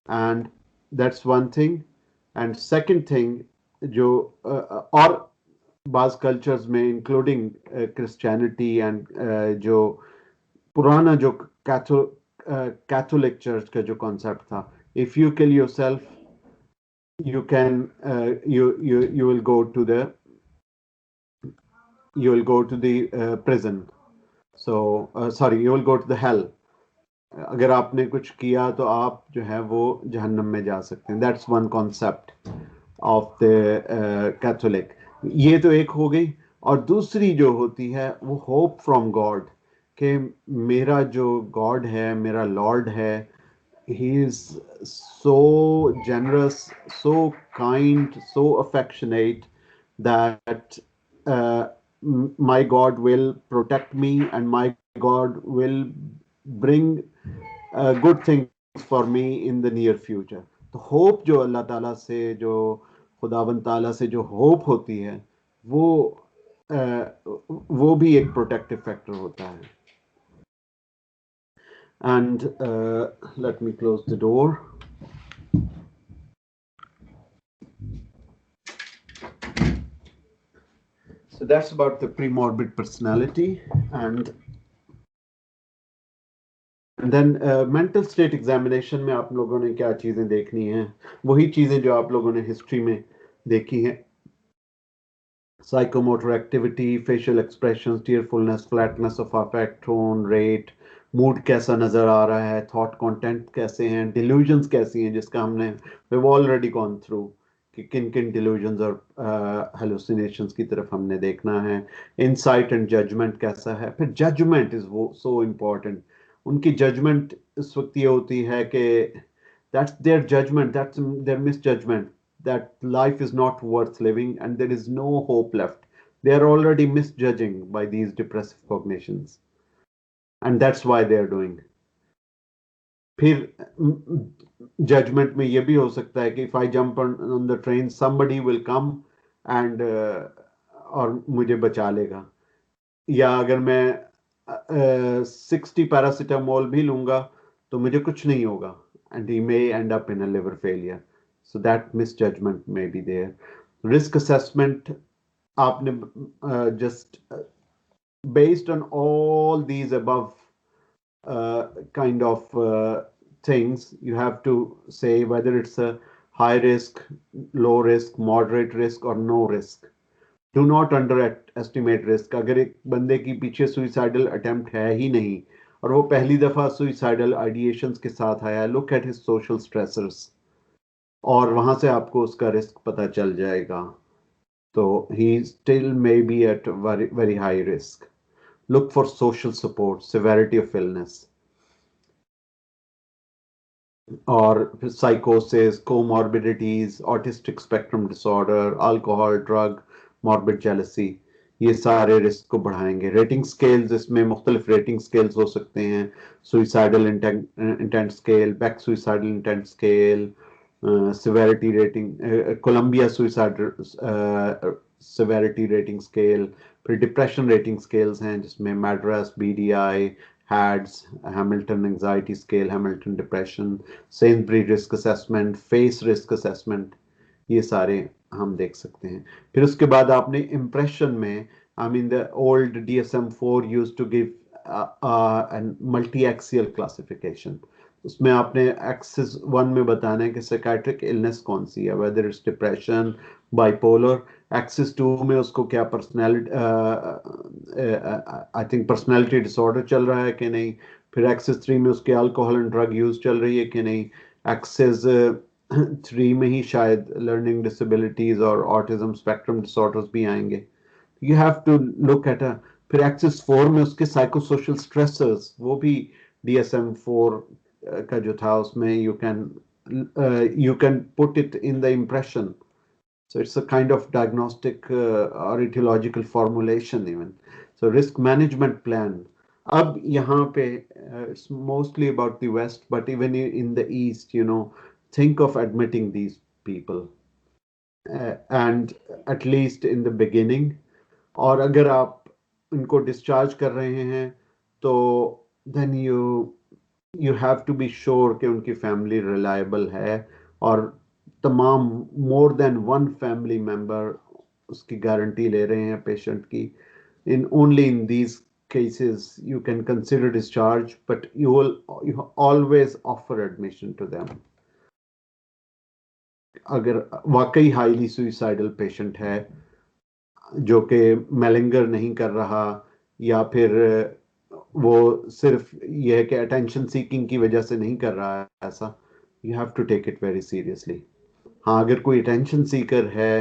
And that's one thing. And second thing, जो और बाज cultures में including Christianity and जो पुराना जो Catholic church का जो concept था, if you kill yourself you can you will go to the prison. So sorry, you will go to the hell. अगर आपने कुछ किया तो आप जो है वो जहन्नम में जा सकते हैं. That's one concept of the Catholic. ये तो एक हो गई. और दूसरी जो होती है वो होप फ्रॉम गॉड, कि मेरा जो गॉड है, मेरा लॉर्ड है, he is so generous, so kind, so affectionate that my God will protect me and my God will bring good things for me in the near future. तो hope जो अल्लाह ताला से, जो खुदावंद ताला से जो होप होती है, वो भी एक प्रोटेक्टिव फैक्टर होता है. And let me close the door. So that's about the premorbid personality. And then mental state examination में आप लोगों ने क्या चीजें देखनी हैं, वही चीजें जो आप लोगों ने हिस्ट्री में देखी हैं. Psychomotor activity, facial expressions, tearfulness, flatness of affect, tone, rate, mood कैसा नजर आ रहा है, थॉट कंटेंट कैसे हैं, डिल्यूजन्स कैसी हैं, जिसका हमने we've already gone through कि किन किन डिल्यूजन्स और हेलुसिनेशंस की तरफ हमने देखना है. इनसाइट एंड जजमेंट कैसा है. फिर जजमेंट इज वो सो इम्पोर्टेंट. उनकी जजमेंट इस वक्त ये होती है कि that's their judgment, that's their misjudgment, that life is not worth living and there is no hope left. They are already misjudging by these depressive cognitions. And that's why they are doing. फिर judgment में ये भी हो सकता है कि if I jump on the train, somebody will come and और मुझे बचा लेगा. या अगर मैं 60 पैरासीटामोल भी लूंगा तो मुझे कुछ नहीं होगा. And he may end up in a liver failure. So that misjudgment may be there. Risk assessment, आपने just based on all these above kind of things, you have to say whether it's a high risk, low risk, moderate risk or no risk. Do not underestimate risk. अगर एक बंदे की पीछे suicidal attempt है ही नहीं और वो पहली दफा suicidal ideations के साथ आया, look at his social stressors और वहां से आपको उसका रिस्क पता चल जाएगा. तो he still may be at very very high risk. Look for social support, severity of illness, or psychosis, comorbidities, autistic spectrum disorder, alcohol, drug, morbid jealousy. ये सारे रिस्क को बढ़ाएंगे. रेटिंग स्केल्स, इसमें मुख्तलिफ रेटिंग स्केल्स हो सकते हैं. Suicidal intent scale, back suicidal intent scale, severity rating, Columbia suicide severity rating scale. फिर डिप्रेशन रेटिंग स्केल्स हैं जिसमें Madras, BDI, HADS, Hamilton anxiety scale, Hamilton depression, Sainsbury risk assessment, face risk assessment. ये सारे हम देख सकते हैं. फिर उसके बाद आपने impression में, I mean the old DSM-4 used to give a multi-axial classification. उसमें आपने एक्सिस 1 में बताना है कि साइकाइट्रिक इलनेस कौन सी है, whether it's depression, bipolar. Axis 2 में उसको क्या personality, I think personality disorder चल रहा है कि नहीं. फिर एक्सिस 3 में उसके अल्कोहल एंड ड्रग यूज चल रही है कि नहीं. एक्सिस 3 में ही शायद लर्निंग डिसेबिलिटीज और ऑटिज्म स्पेक्ट्रम डिसऑर्डर्स भी आएंगे. You have to look at फिर एक्सिस 4 में उसके साइकोसोशल स्ट्रेसर्स, वो भी DSM-4 का जो था उसमें you can put it in the impression. So it's a kind of diagnostic or etiological formulation even. So risk management plan. अब यहाँ पे it's mostly about the West, but even in the East, think of admitting these people, and at least in the beginning. اور اگر آپ ان کو discharge کر رہے ہیں تو then you have to be sure کہ ان کی فیملی ریلائبل ہے، اور تمام مور دین ون فیملی ممبر اس کی گارنٹی لے رہے ہیں پیشنٹ کی. In only in these cases you can consider discharge, but you always offer admission to them. اگر واقعی ہائیلی سوئسائڈل پیشنٹ ہے جو کہ میلنگر نہیں کر رہا، یا پھر وہ صرف یہ ہے کہ اٹینشن سیکنگ کی وجہ سے نہیں کر رہا ہے ایسا، you have to take it very seriously. ہاں اگر کوئی اٹینشن سیکر ہے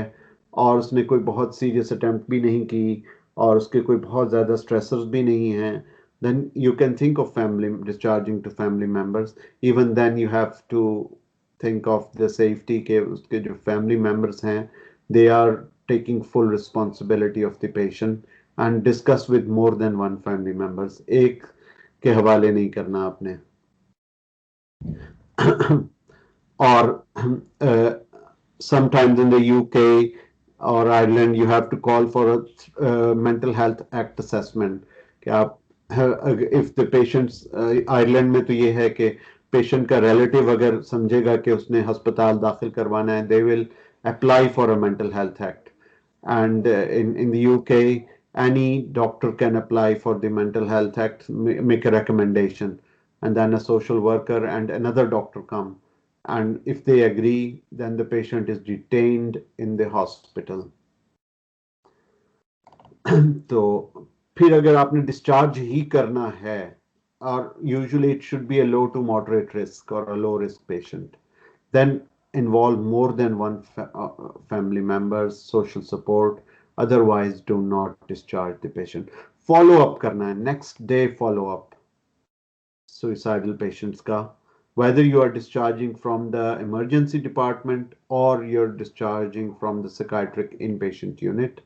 اور اس نے کوئی بہت سیریس اٹیمپٹ بھی نہیں کی اور اس کے کوئی بہت زیادہ اسٹریسرز بھی نہیں ہیں، then you can think of family discharging to family members. Even then you have to think of the safety کہ اس کے جو family members ہیں they are taking full responsibility of the patient, and discuss with more than one family members. ایک کے حوالے نہیں کرنا آپ نے. اور sometimes in the UK or Ireland you have to call for a mental health act assessment کہ آپ if the patients Ireland میں تو یہ ہے کہ پیشنٹ کا ریلیٹیو اگر سمجھے گا کہ اس نے ہسپتال داخل کروانا ہے they will apply for a mental health act, and in the UK any doctor can apply for the mental health act, make a recommendation, and then a social worker and another doctor come, and if they agree then the patient is detained in the hospital. تو پھر اگر آپ نے discharge ہی کرنا ہے، اور usually it should be a low to moderate risk or low risk patient, then involve more than one family members, social support. Otherwise do not discharge the patient. Follow up کرنا ہے، next day follow up suicidal patients کا، whether you are discharging from the emergency department or you're discharging from the psychiatric inpatient unit,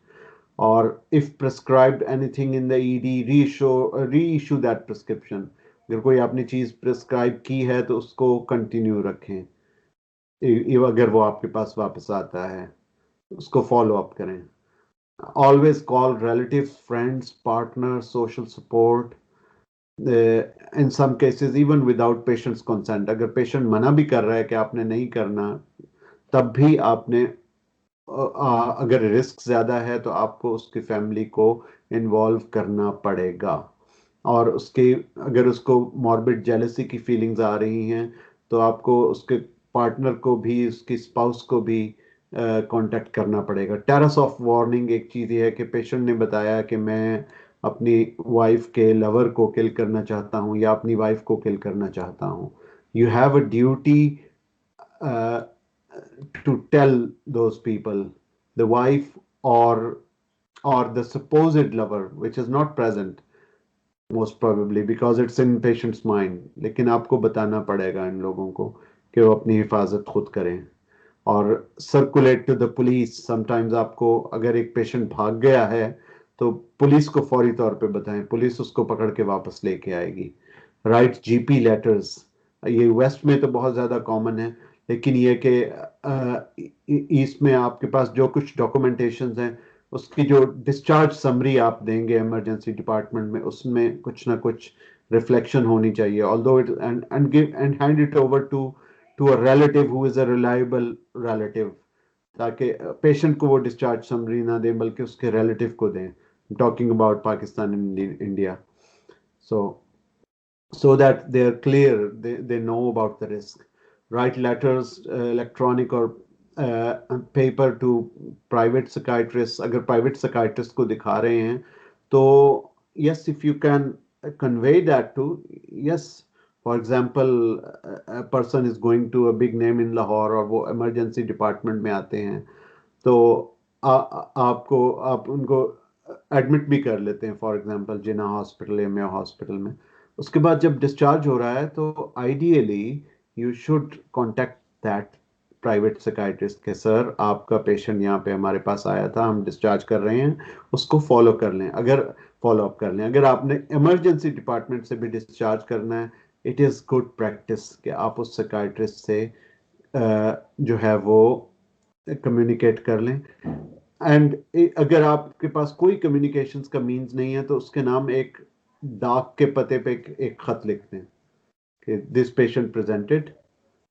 or if prescribed anything in the ED, reissue that prescription. اگر کوئی آپ نے چیز prescribe کی ہے تو اس کو کنٹینیو رکھیں، اگر وہ آپ کے پاس واپس آتا ہے اس کو فالو اپ کریں. Always call relatives, friends, partners, social support. In some cases even without patient's consent. اگر پیشنٹ منع بھی کر رہا ہے کہ آپ نے نہیں کرنا، تب بھی آپ نے اگر رسک زیادہ ہے تو آپ کو اس کی فیملی کو انوالو کرنا پڑے گا. اور اس کے اگر اس کو ماربڈ جیلسی کی فیلنگز آ رہی ہیں تو آپ کو اس کے پارٹنر کو بھی، اس کی اسپاؤس کو بھی کانٹیکٹ کرنا پڑے گا. ٹیرس آف وارننگ ایک چیز یہ ہے کہ پیشنٹ نے بتایا کہ میں اپنی وائف کے لور کو کل کرنا چاہتا ہوں یا اپنی وائف کو کل کرنا چاہتا ہوں. You have a duty to tell those people, the wife or the supposed lover, which is not present most probably because it's in patient's mind. لیکن آپ کو بتانا پڑے گا ان لوگوں کو کہ وہ اپنی حفاظت خود کریں. اور circulate to the police. sometimes آپ کو اگر ایک پیشنٹ بھاگ گیا ہے تو پولیس کو فوری طور پہ بتائیں، پولیس اس کو پکڑ کے واپس لے کے آئے گی. رائٹ جی پی لیٹرز، یہ ویسٹ میں تو بہت زیادہ کامن ہے، لیکن یہ کہ ایسٹ میں آپ کے پاس جو کچھ ڈاکومنٹیشنز ہیں اس کی جو ڈسچارج سمری آپ دیں گے ایمرجنسی ڈپارٹمنٹ میں، اس میں کچھ نہ کچھ ریفلیکشن ہونی چاہیے. although it and give and hand it over to a relative who is a reliable relative، تاکہ پیشنٹ کو وہ ڈسچارج سمری نہ دیں بلکہ اس کے ریلیٹیو کو دیں. Talking about Pakistan and India. so that they are clear, they know about the risk. Write letters, electronic or paper to private psychiatrists. اگر private psychiatrist کو دکھا رہے ہیں تو yes, if you can convey that to, yes, for example a person is going to a big name in Lahore اور وہ emergency department میں آتے ہیں تو آپ ان کو ایڈمٹ بھی کر لیتے ہیں فار ایگزامپل جنا ہاسپٹل یا میو ہاسپٹل میں. اس کے بعد جب ڈسچارج ہو رہا ہے تو ideally you should contact that private psychiatrist کہ سر آپ کا پیشنٹ یہاں پہ ہمارے پاس آیا تھا، ہم ڈسچارج کر رہے ہیں، اس کو فالو کر لیں. اگر فالو اپ کر لیں، اگر آپ نے ایمرجنسی ڈپارٹمنٹ سے بھی ڈسچارج کرنا ہے، اٹ از گڈ پریکٹس کہ آپ اس سیکائٹرسٹ سے جو ہے وہ کمیونیکیٹ کر لیں. اینڈ اگر آپ کے پاس کوئی کمیونیکیشنز کا مینز نہیں ہے تو اس کے نام ایک ڈاک کے پتے پہ ایک خط لکھ دیں کہ this patient presented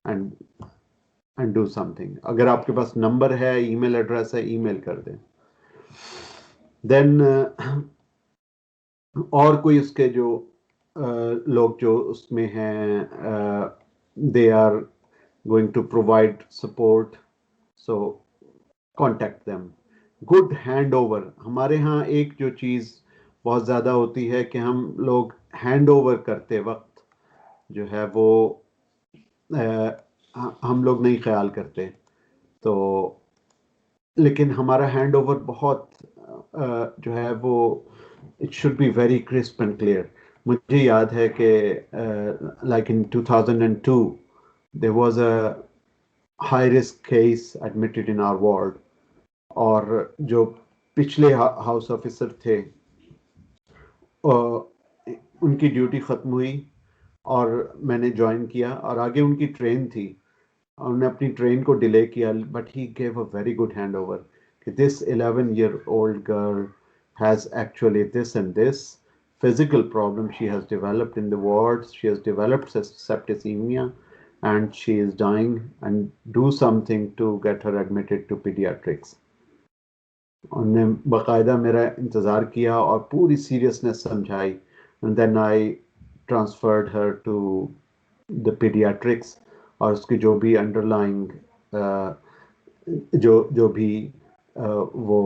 and do some thing. اگر آپ کے پاس نمبر ہے, ای میل ایڈریس ہے, ای میل کر دیں. دین اور کوئی اس کے جو لوگ جو اس میں ہیں they are going to provide support, so contact them. Good hand over. ہمارے ہاں ایک جو چیز بہت زیادہ ہوتی ہے کہ ہم لوگ ہینڈ اوور کرتے وقت جو ہے وہ ہم لوگ نہیں خیال کرتے, تو لیکن ہمارا ہینڈ اوور بہت جو ہے وہ it should be very crisp and clear. مجھے یاد ہے کہ like in 2002 there was a high risk case admitted in our ward, اور جو پچھلے ہاؤس آفیسر تھے ان کی ڈیوٹی ختم ہوئی اور میں نے جوائن کیا, اور آگے ان کی ٹرین تھی, انہوں نے اپنی ٹرین کو ڈیلے کیا, but he give a very good hand over کہ دس 11-year-old girl has actually this and this physical problem she has developed in the wards, she has developed septicemia and she is dying, and do something to get her admitted to pediatrics. انہوں نے باقاعدہ میرا انتظار کیا اور پوری seriousness سمجھائی, and then I transferred her to the paediatrics, اور اس کی جو بھی انڈر لائنگ جو بھی وہ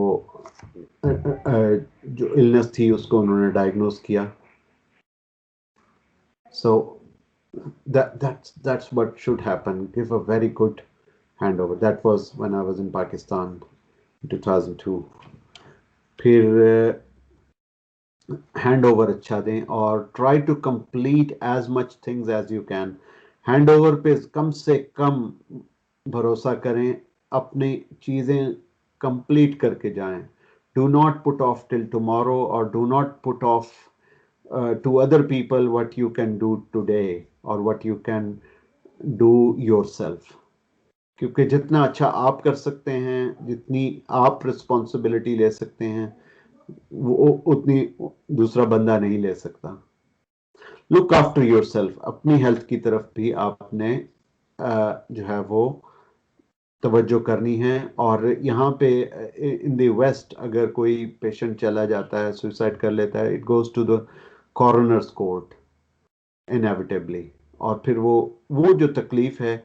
جو النس تھی اس کو انہوں نے ڈائگنوز کیا. سو that's what should happen. Give a very good handover. That was when I was in Pakistan in 2002. پھر ہینڈ اوور اچھا دیں اور try to complete as much things as you can. Hand over پہ کم سے کم بھروسہ کریں, اپنی چیزیں کمپلیٹ کر کے جائیں. Do not put off till tomorrow, اور do not put off to other people what you can do today or what you can do yourself. کیونکہ جتنا اچھا آپ کر سکتے ہیں, جتنی آپ رسپانسبلٹی لے سکتے ہیں, وہ اتنی دوسرا بندہ نہیں لے سکتا. Look after yourself. اپنی ہیلتھ کی طرف بھی آپ نے جو ہے وہ توجہ کرنی ہے. اور یہاں پہ ان دی ویسٹ اگر کوئی پیشنٹ چلا جاتا ہے, سوئسائڈ کر لیتا ہے, it goes to the coroner's court inevitably. اور پھر وہ جو تکلیف ہے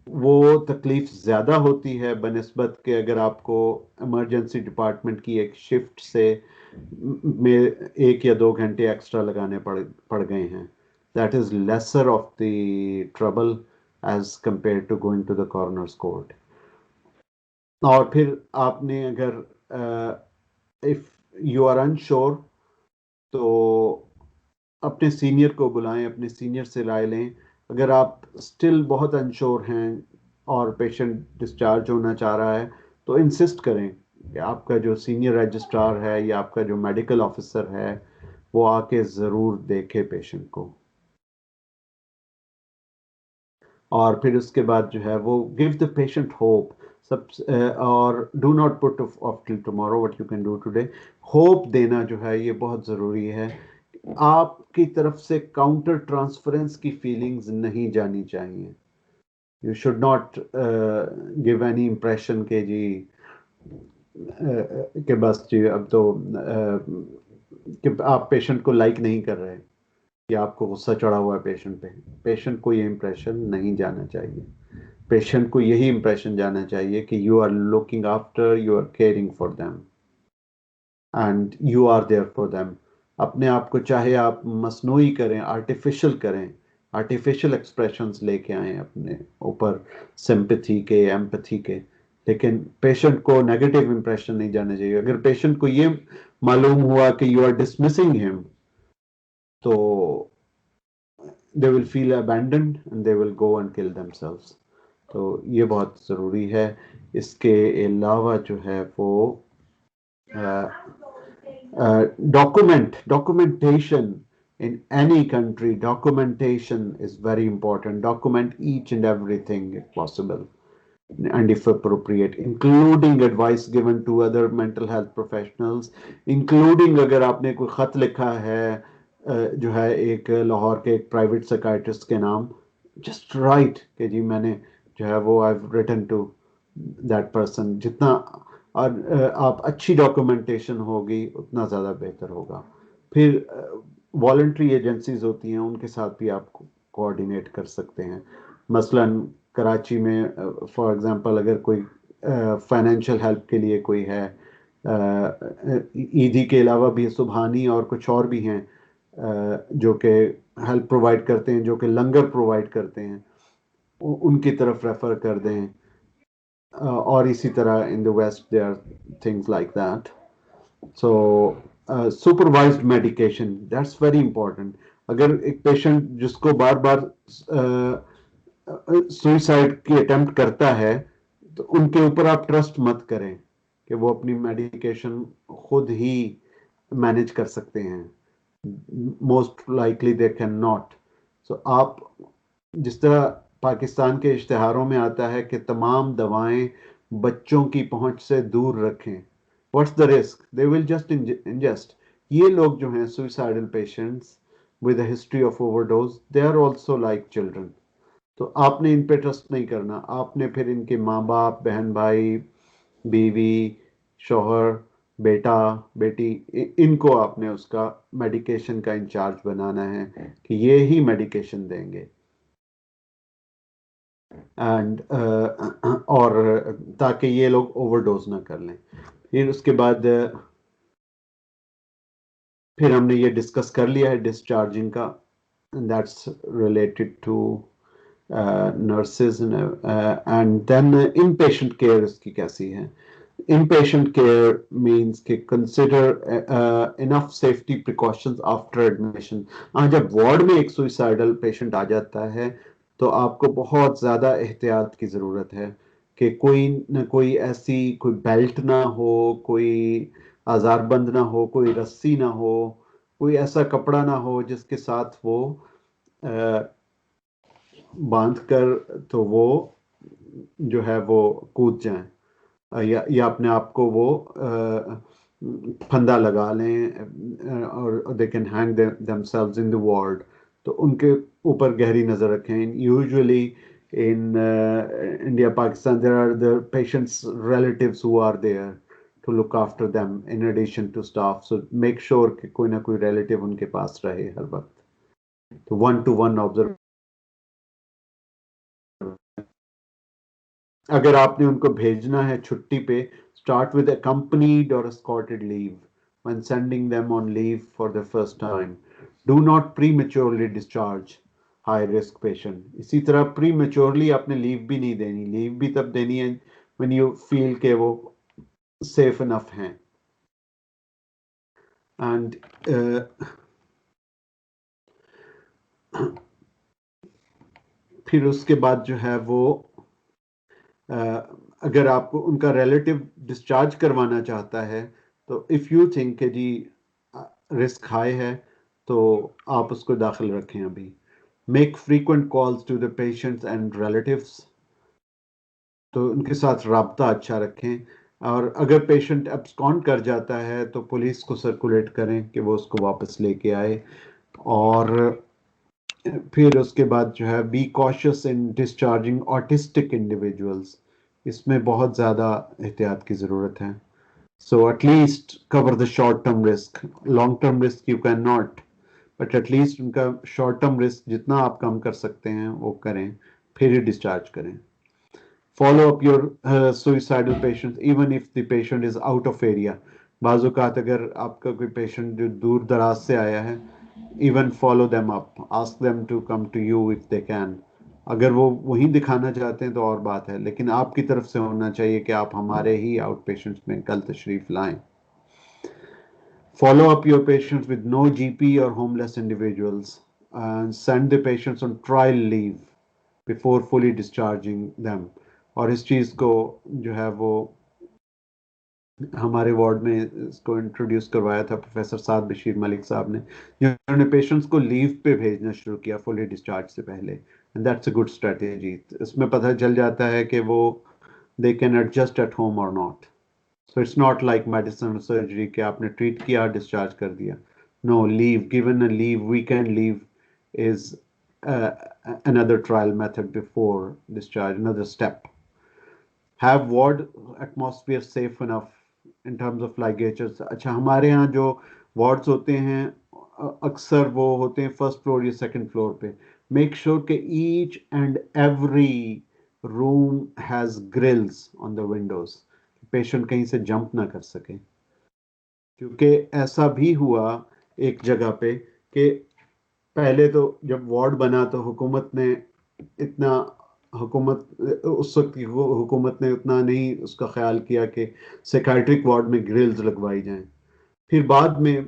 وہ تکلیف زیادہ ہوتی ہے بنسبت کہ اگر آپ کو ایمرجنسی ڈپارٹمنٹ کی ایک شفٹ سے میں 1 یا 2 گھنٹے ایکسٹرا لگانے پڑ گئے ہیں. That is lesser of the trouble as compare to going to the coroner's court. اور پھر آپ نے اگر اف یو آر انشور تو اپنے سینئر کو بلائیں, اپنے سینئر سے رائے لیں. اگر آپ اسٹل بہت انشور ہیں اور پیشنٹ ڈسچارج ہونا چاہ رہا ہے تو انسسٹ کریں کہ آپ کا جو سینئر رجسٹرار ہے یا آپ کا جو میڈیکل آفیسر ہے وہ آ کے ضرور دیکھے پیشنٹ کو. اور پھر اس کے بعد جو ہے وہ گیو دا پیشنٹ ہوپ. اور do not put off till tomorrow what you can do today. Hope دینا جو ہے یہ بہت ضروری ہے. آپ کی طرف سے کاؤنٹر ٹرانسفرنس کی فیلنگز نہیں جانی چاہیے. You should not give any impression کہ جی کہ بس جی اب تو کہ آپ پیشنٹ کو لائک نہیں کر رہے کہ آپ کو غصہ چڑھا ہوا ہے پیشنٹ پہ. پیشنٹ کو یہ امپریشن نہیں جانا چاہیے. پیشنٹ کو یہی امپریشن جانا چاہیے کہ you are looking after, you are caring for them and you are there for them. اپنے آپ کو چاہے آپ مصنوعی کریں, آرٹیفیشل کریں, آرٹیفیشل ایکسپریشنز لے کے آئیں اپنے اوپر, سمپتھی کے, ایمپتھی کے, لیکن پیشنٹ کو نیگیٹو امپریشن نہیں جانا چاہیے. اگر پیشنٹ کو یہ معلوم ہوا کہ یو آر ڈسمسنگ ہم تو they will feel abandoned and they will go and kill themselves. تو یہ بہت ضروری ہے. اس کے علاوہ جو ہے وہ documentation in any country, documentation is very important. Document each and everything if possible and if appropriate, including advice given to other mental health professionals, including अगर आपने कोई खत लिखा है जो है एक लाहौर के एक प्राइवेट साइकाइट्रिस्ट के नाम, just write कि जी मैंने जो है वो I've written to that person. जितना आप अच्छी डॉक्यूमेंटेशन होगी उतना ज़्यादा बेहतर होगा. फिर वॉलंटरी एजेंसीज होती हैं, उनके साथ भी आप कोऑर्डिनेट कर सकते हैं. मसलन कराची में फॉर एग्जांपल अगर कोई फाइनेंशियल हेल्प के लिए कोई है, ईदी के अलावा भी सुबहानी और कुछ और भी हैं जो कि हेल्प प्रोवाइड करते हैं, जो कि लंगर प्रोवाइड करते हैं, उनकी तरफ रेफर कर दें. और इसी तरह in the west there are things like that. So supervised medication, that's very important. अगर एक पेशेंट जिसको बार बार सुइसाइड की अटेम्प्ट करता है तो उनके ऊपर आप ट्रस्ट मत करें कि वो अपनी मेडिकेशन खुद ही मैनेज कर सकते हैं. Most likely they cannot. So आप जिस तरह पाकिस्तान के इश्तिहारों में आता है कि तमाम दवाएं बच्चों की पहुंच से दूर रखें, what's the risk, they will just ingest. ये लोग जो हैं suicidal patients with a history of overdose, they are also like children. तो आपने इन पे ट्रस्ट नहीं करना. आपने फिर इनके माँ बाप, बहन भाई, बीवी, शौहर, बेटा, बेटी, इनको आपने उसका मेडिकेशन का इंचार्ज बनाना है कि ये ही मेडिकेशन देंगे. एंड और ताकि ये लोग ओवरडोज ना कर लें. फिर उसके बाद फिर हमने ये डिस्कस कर लिया है डिस्चार्जिंग का. That's related to nurses. And then in patient care इसकी कैसी है. Inpatient care means कि consider enough safety precautions after admission. जब वार्ड में एक suicidal patient आ जाता है तो आपको बहुत ज़्यादा एहतियात की ज़रूरत है कि कोई न कोई ऐसी कोई बेल्ट ना हो, कोई आज़ारबंद ना हो, कोई रस्सी ना हो, कोई ऐसा कपड़ा ना हो जिसके साथ वो बांध कर तो वो जो है वो कूद जाएं या अपने आप को वो फंदा लगा लें और they can hang themselves in the ward. तो उनके ऊपर गहरी नज़र रखें. Usually in India, Pakistan, there are the patients relatives who are there to look after them in addition to staff. So make sure कि कोई ना कोई रिलेटिव उनके पास रहे हर वक्त. तो 1-to-1 ऑब्जर्व. अगर आपने उनको भेजना है छुट्टी पे, start with accompanied or escorted leave when sending them on leave for the first time. Do not prematurely discharge high risk patient. इसी तरह prematurely आपने लीव भी नहीं देनी. लीव भी तब देनी है when you feel कि वो safe enough हैं. And फिर उसके बाद जो है वो अगर आपको उनका रिलेटिव डिस्चार्ज करवाना चाहता है तो इफ़ यू थिंक कि जी रिस्क हाई है तो आप उसको दाखिल रखें अभी. Make frequent calls to the patients and relatives. तो उनके साथ राब्ता अच्छा रखें. और अगर पेशेंट एब्सकॉन्ड कर जाता है तो पुलिस को सर्कुलेट करें कि वो उसको वापस लेके आए. और फिर उसके बाद जो है be cautious in discharging autistic individuals. इसमें बहुत ज़्यादा एहतियात की ज़रूरत है. So at least cover the short term risk. Long term risk you can not, but at least उनका शॉर्ट टर्म रिस्क जितना आप कम कर सकते हैं वो करें, फिर ही डिस्चार्ज करें. Follow up your suicidal patients even if the patient is out of area. बाज़ औक़ात अगर आपका कोई पेशेंट जो दूर दराज से आया है, even follow them up, ask them to come to you if they can. अगर वो वहीं दिखाना चाहते हैं तो और बात है, लेकिन आपकी तरफ से होना चाहिए कि आप हमारे ही आउट पेशेंट्स में कल तशरीफ लाएं. Follow up your patients with no GP or homeless individuals and send the patients on trial leave before fully discharging them. और इस चीज़ को जो है वो ہمارے وارڈ میں اس کو انٹروڈیوس کروایا تھا پروفیسر سعد بشیر ملک صاحب نے، جنہوں نے پیشنٹس کو لیو پہ بھیجنا شروع کیا فلی ڈسچارج سے پہلے. And that's a good strategy. اس میں پتہ چل جاتا ہے کہ وہ they can adjust at home or not. So it's not like medicine surgery کہ آپ نے ٹریٹ کیا ڈسچارج کر دیا. No, leave given a leave weekend leave is another trial method before discharge, another step. Have ward atmosphere safe enough in terms of ligatures. اچھا ہمارے ہاں جو وارڈس ہوتے ہیں اکثر وہ ہوتے ہیں فرسٹ فلور یا سیکنڈ فلور پہ. میک شیور کہ each and every room has grills on the windows, patient کہیں سے جمپ نہ کر سکے. کیونکہ ایسا بھی ہوا ایک جگہ پہ کہ پہلے تو جب وارڈ بنا تو اتنا حکومت اس وقت کی حکومت نے اتنا نہیں اس کا خیال کیا کہ سیکائٹرک وارڈ میں گرلز لگوائی جائیں. پھر بعد میں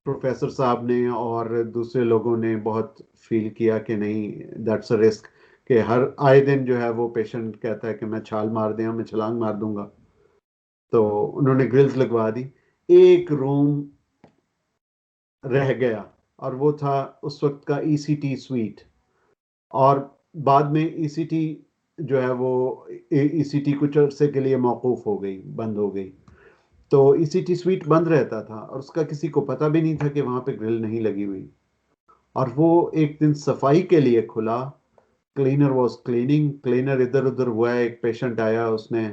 پروفیسر صاحب نے اور دوسرے لوگوں نے بہت فیل کیا کہ نہیں، دیٹس اے رسک کہ ہر آئے دن جو ہے وہ پیشنٹ کہتا ہے کہ میں چھال مار دیں میں چھلانگ مار دوں گا. تو انہوں نے گرلز لگوا دی. ایک روم رہ گیا اور وہ تھا اس وقت کا ای سی ٹی سویٹ. اور بعد میں ای سی ٹی جو ہے وہ ای سی ٹی کچھ عرصے کے لیے موقوف ہو گئی، بند ہو گئی. تو ای سی ٹی سویٹ بند رہتا تھا اور اس کا کسی کو پتہ بھی نہیں تھا کہ وہاں پہ گرل نہیں لگی ہوئی. اور وہ ایک دن صفائی کے لیے کھلا. کلینر واز کلیننگ، کلینر ادھر ادھر ہوا ہے، ایک پیشنٹ آیا، اس نے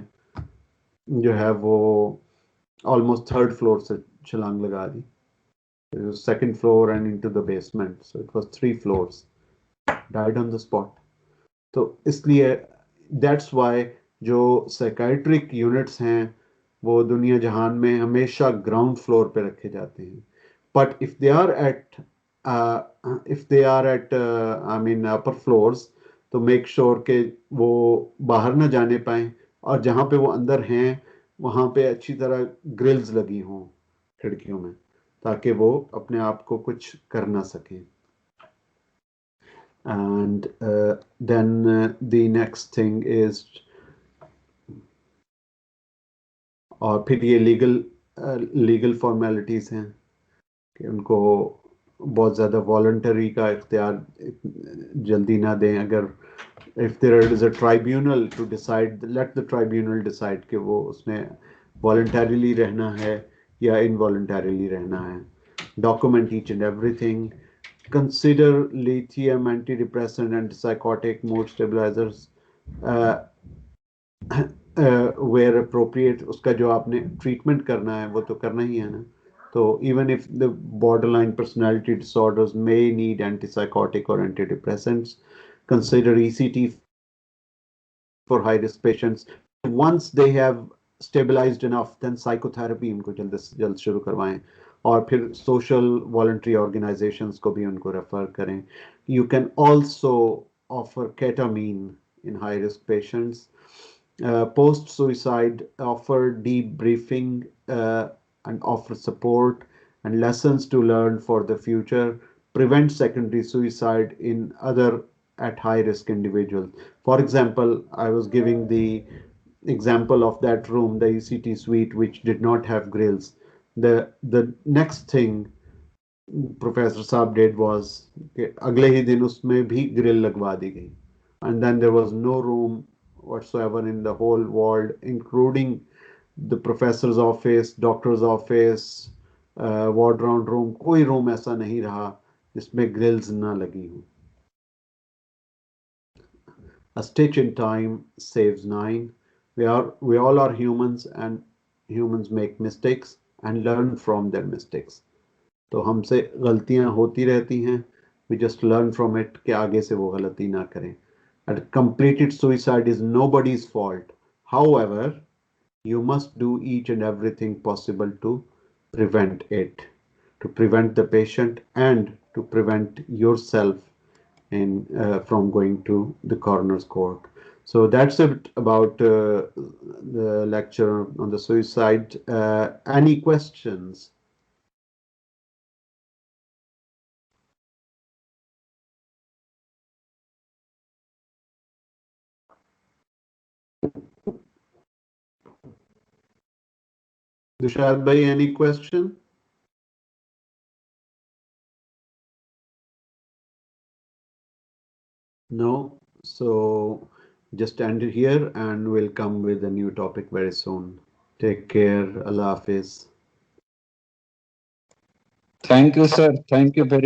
جو ہے وہ آلموسٹ تھرڈ فلور سے چھلانگ لگا دی. Second floor and into the basement, so it was 3 floors. Died on the spot. تو اس لیے دیٹس وائی جو سائکائٹرک یونٹس ہیں وہ دنیا جہان میں ہمیشہ گراؤنڈ فلور پہ رکھے جاتے ہیں. But if they are at I mean upper floors تو میک شور کہ وہ باہر نہ جانے پائیں، اور جہاں پہ وہ اندر ہیں وہاں پہ اچھی طرح گرلز لگی ہوں کھڑکیوں میں، تاکہ وہ اپنے آپ کو کچھ کر نہ سکیں. And then the next thing is، اور پھر یہ لیگل فارمیلٹیز ہیں کہ ان کو بہت زیادہ والنٹری کا اختیار جلدی نہ دیں. اگر if there is a tribunal to decide, let the tribunal decide کہ وہ اس نے voluntarily رہنا ہے یا involuntarily رہنا ہے. Document each and everything. Consider lithium, antidepressant, antipsychotic, mood stabilizers where appropriate. اس کا جو آپ نے ٹریٹمنٹ کرنا ہے وہ تو کرنا ہی ہے نا. تو even if the borderline personality disorders may need antipsychotic or antidepressants, consider ECT for high risk patients. Once they have stabilized enough, then psychotherapy ان کو جلد سے جلد شروع کروائیں، اور پھر سوشل والنٹری آرگنائزیشنس کو بھی ان کو ریفر کریں. You can also offer ketamine in high risk patients. Post suicide, offer debriefing and offer support and lessons to learn for the future. Prevent secondary suicide in other at high risk individuals. For example, I was giving the example of that room, the ECT suite, which did not have grills. The next thing Professor Saab did was کہ اگلے ہی دن اس میں بھی girl لگوا دی گئی. And then there was no room whatsoever in the whole world, including the professor's office, doctor's office, ward round room. کوئی روم ایسا نہیں رہا جس میں گرلز نہ لگی ہوں. A stitch in time saves nine. We all are humans, and humans make mistakes and learn from their mistakes. تو ہم سے غلطیاں ہوتی رہتی ہیں. We just learn from it کہ آگے سے وہ غلطی نہ کریں. And completed suicide is nobody's fault. However, you must do each and everything possible to prevent it, to prevent the patient and to prevent yourself in from going to the coroner's court. So that's it about the lecture on the suicide. Any questions? Dushad bhai, any question? No. So just end it here and we'll come with a new topic very soon. Take care. Allah Hafiz. Thank you, sir. Thank you very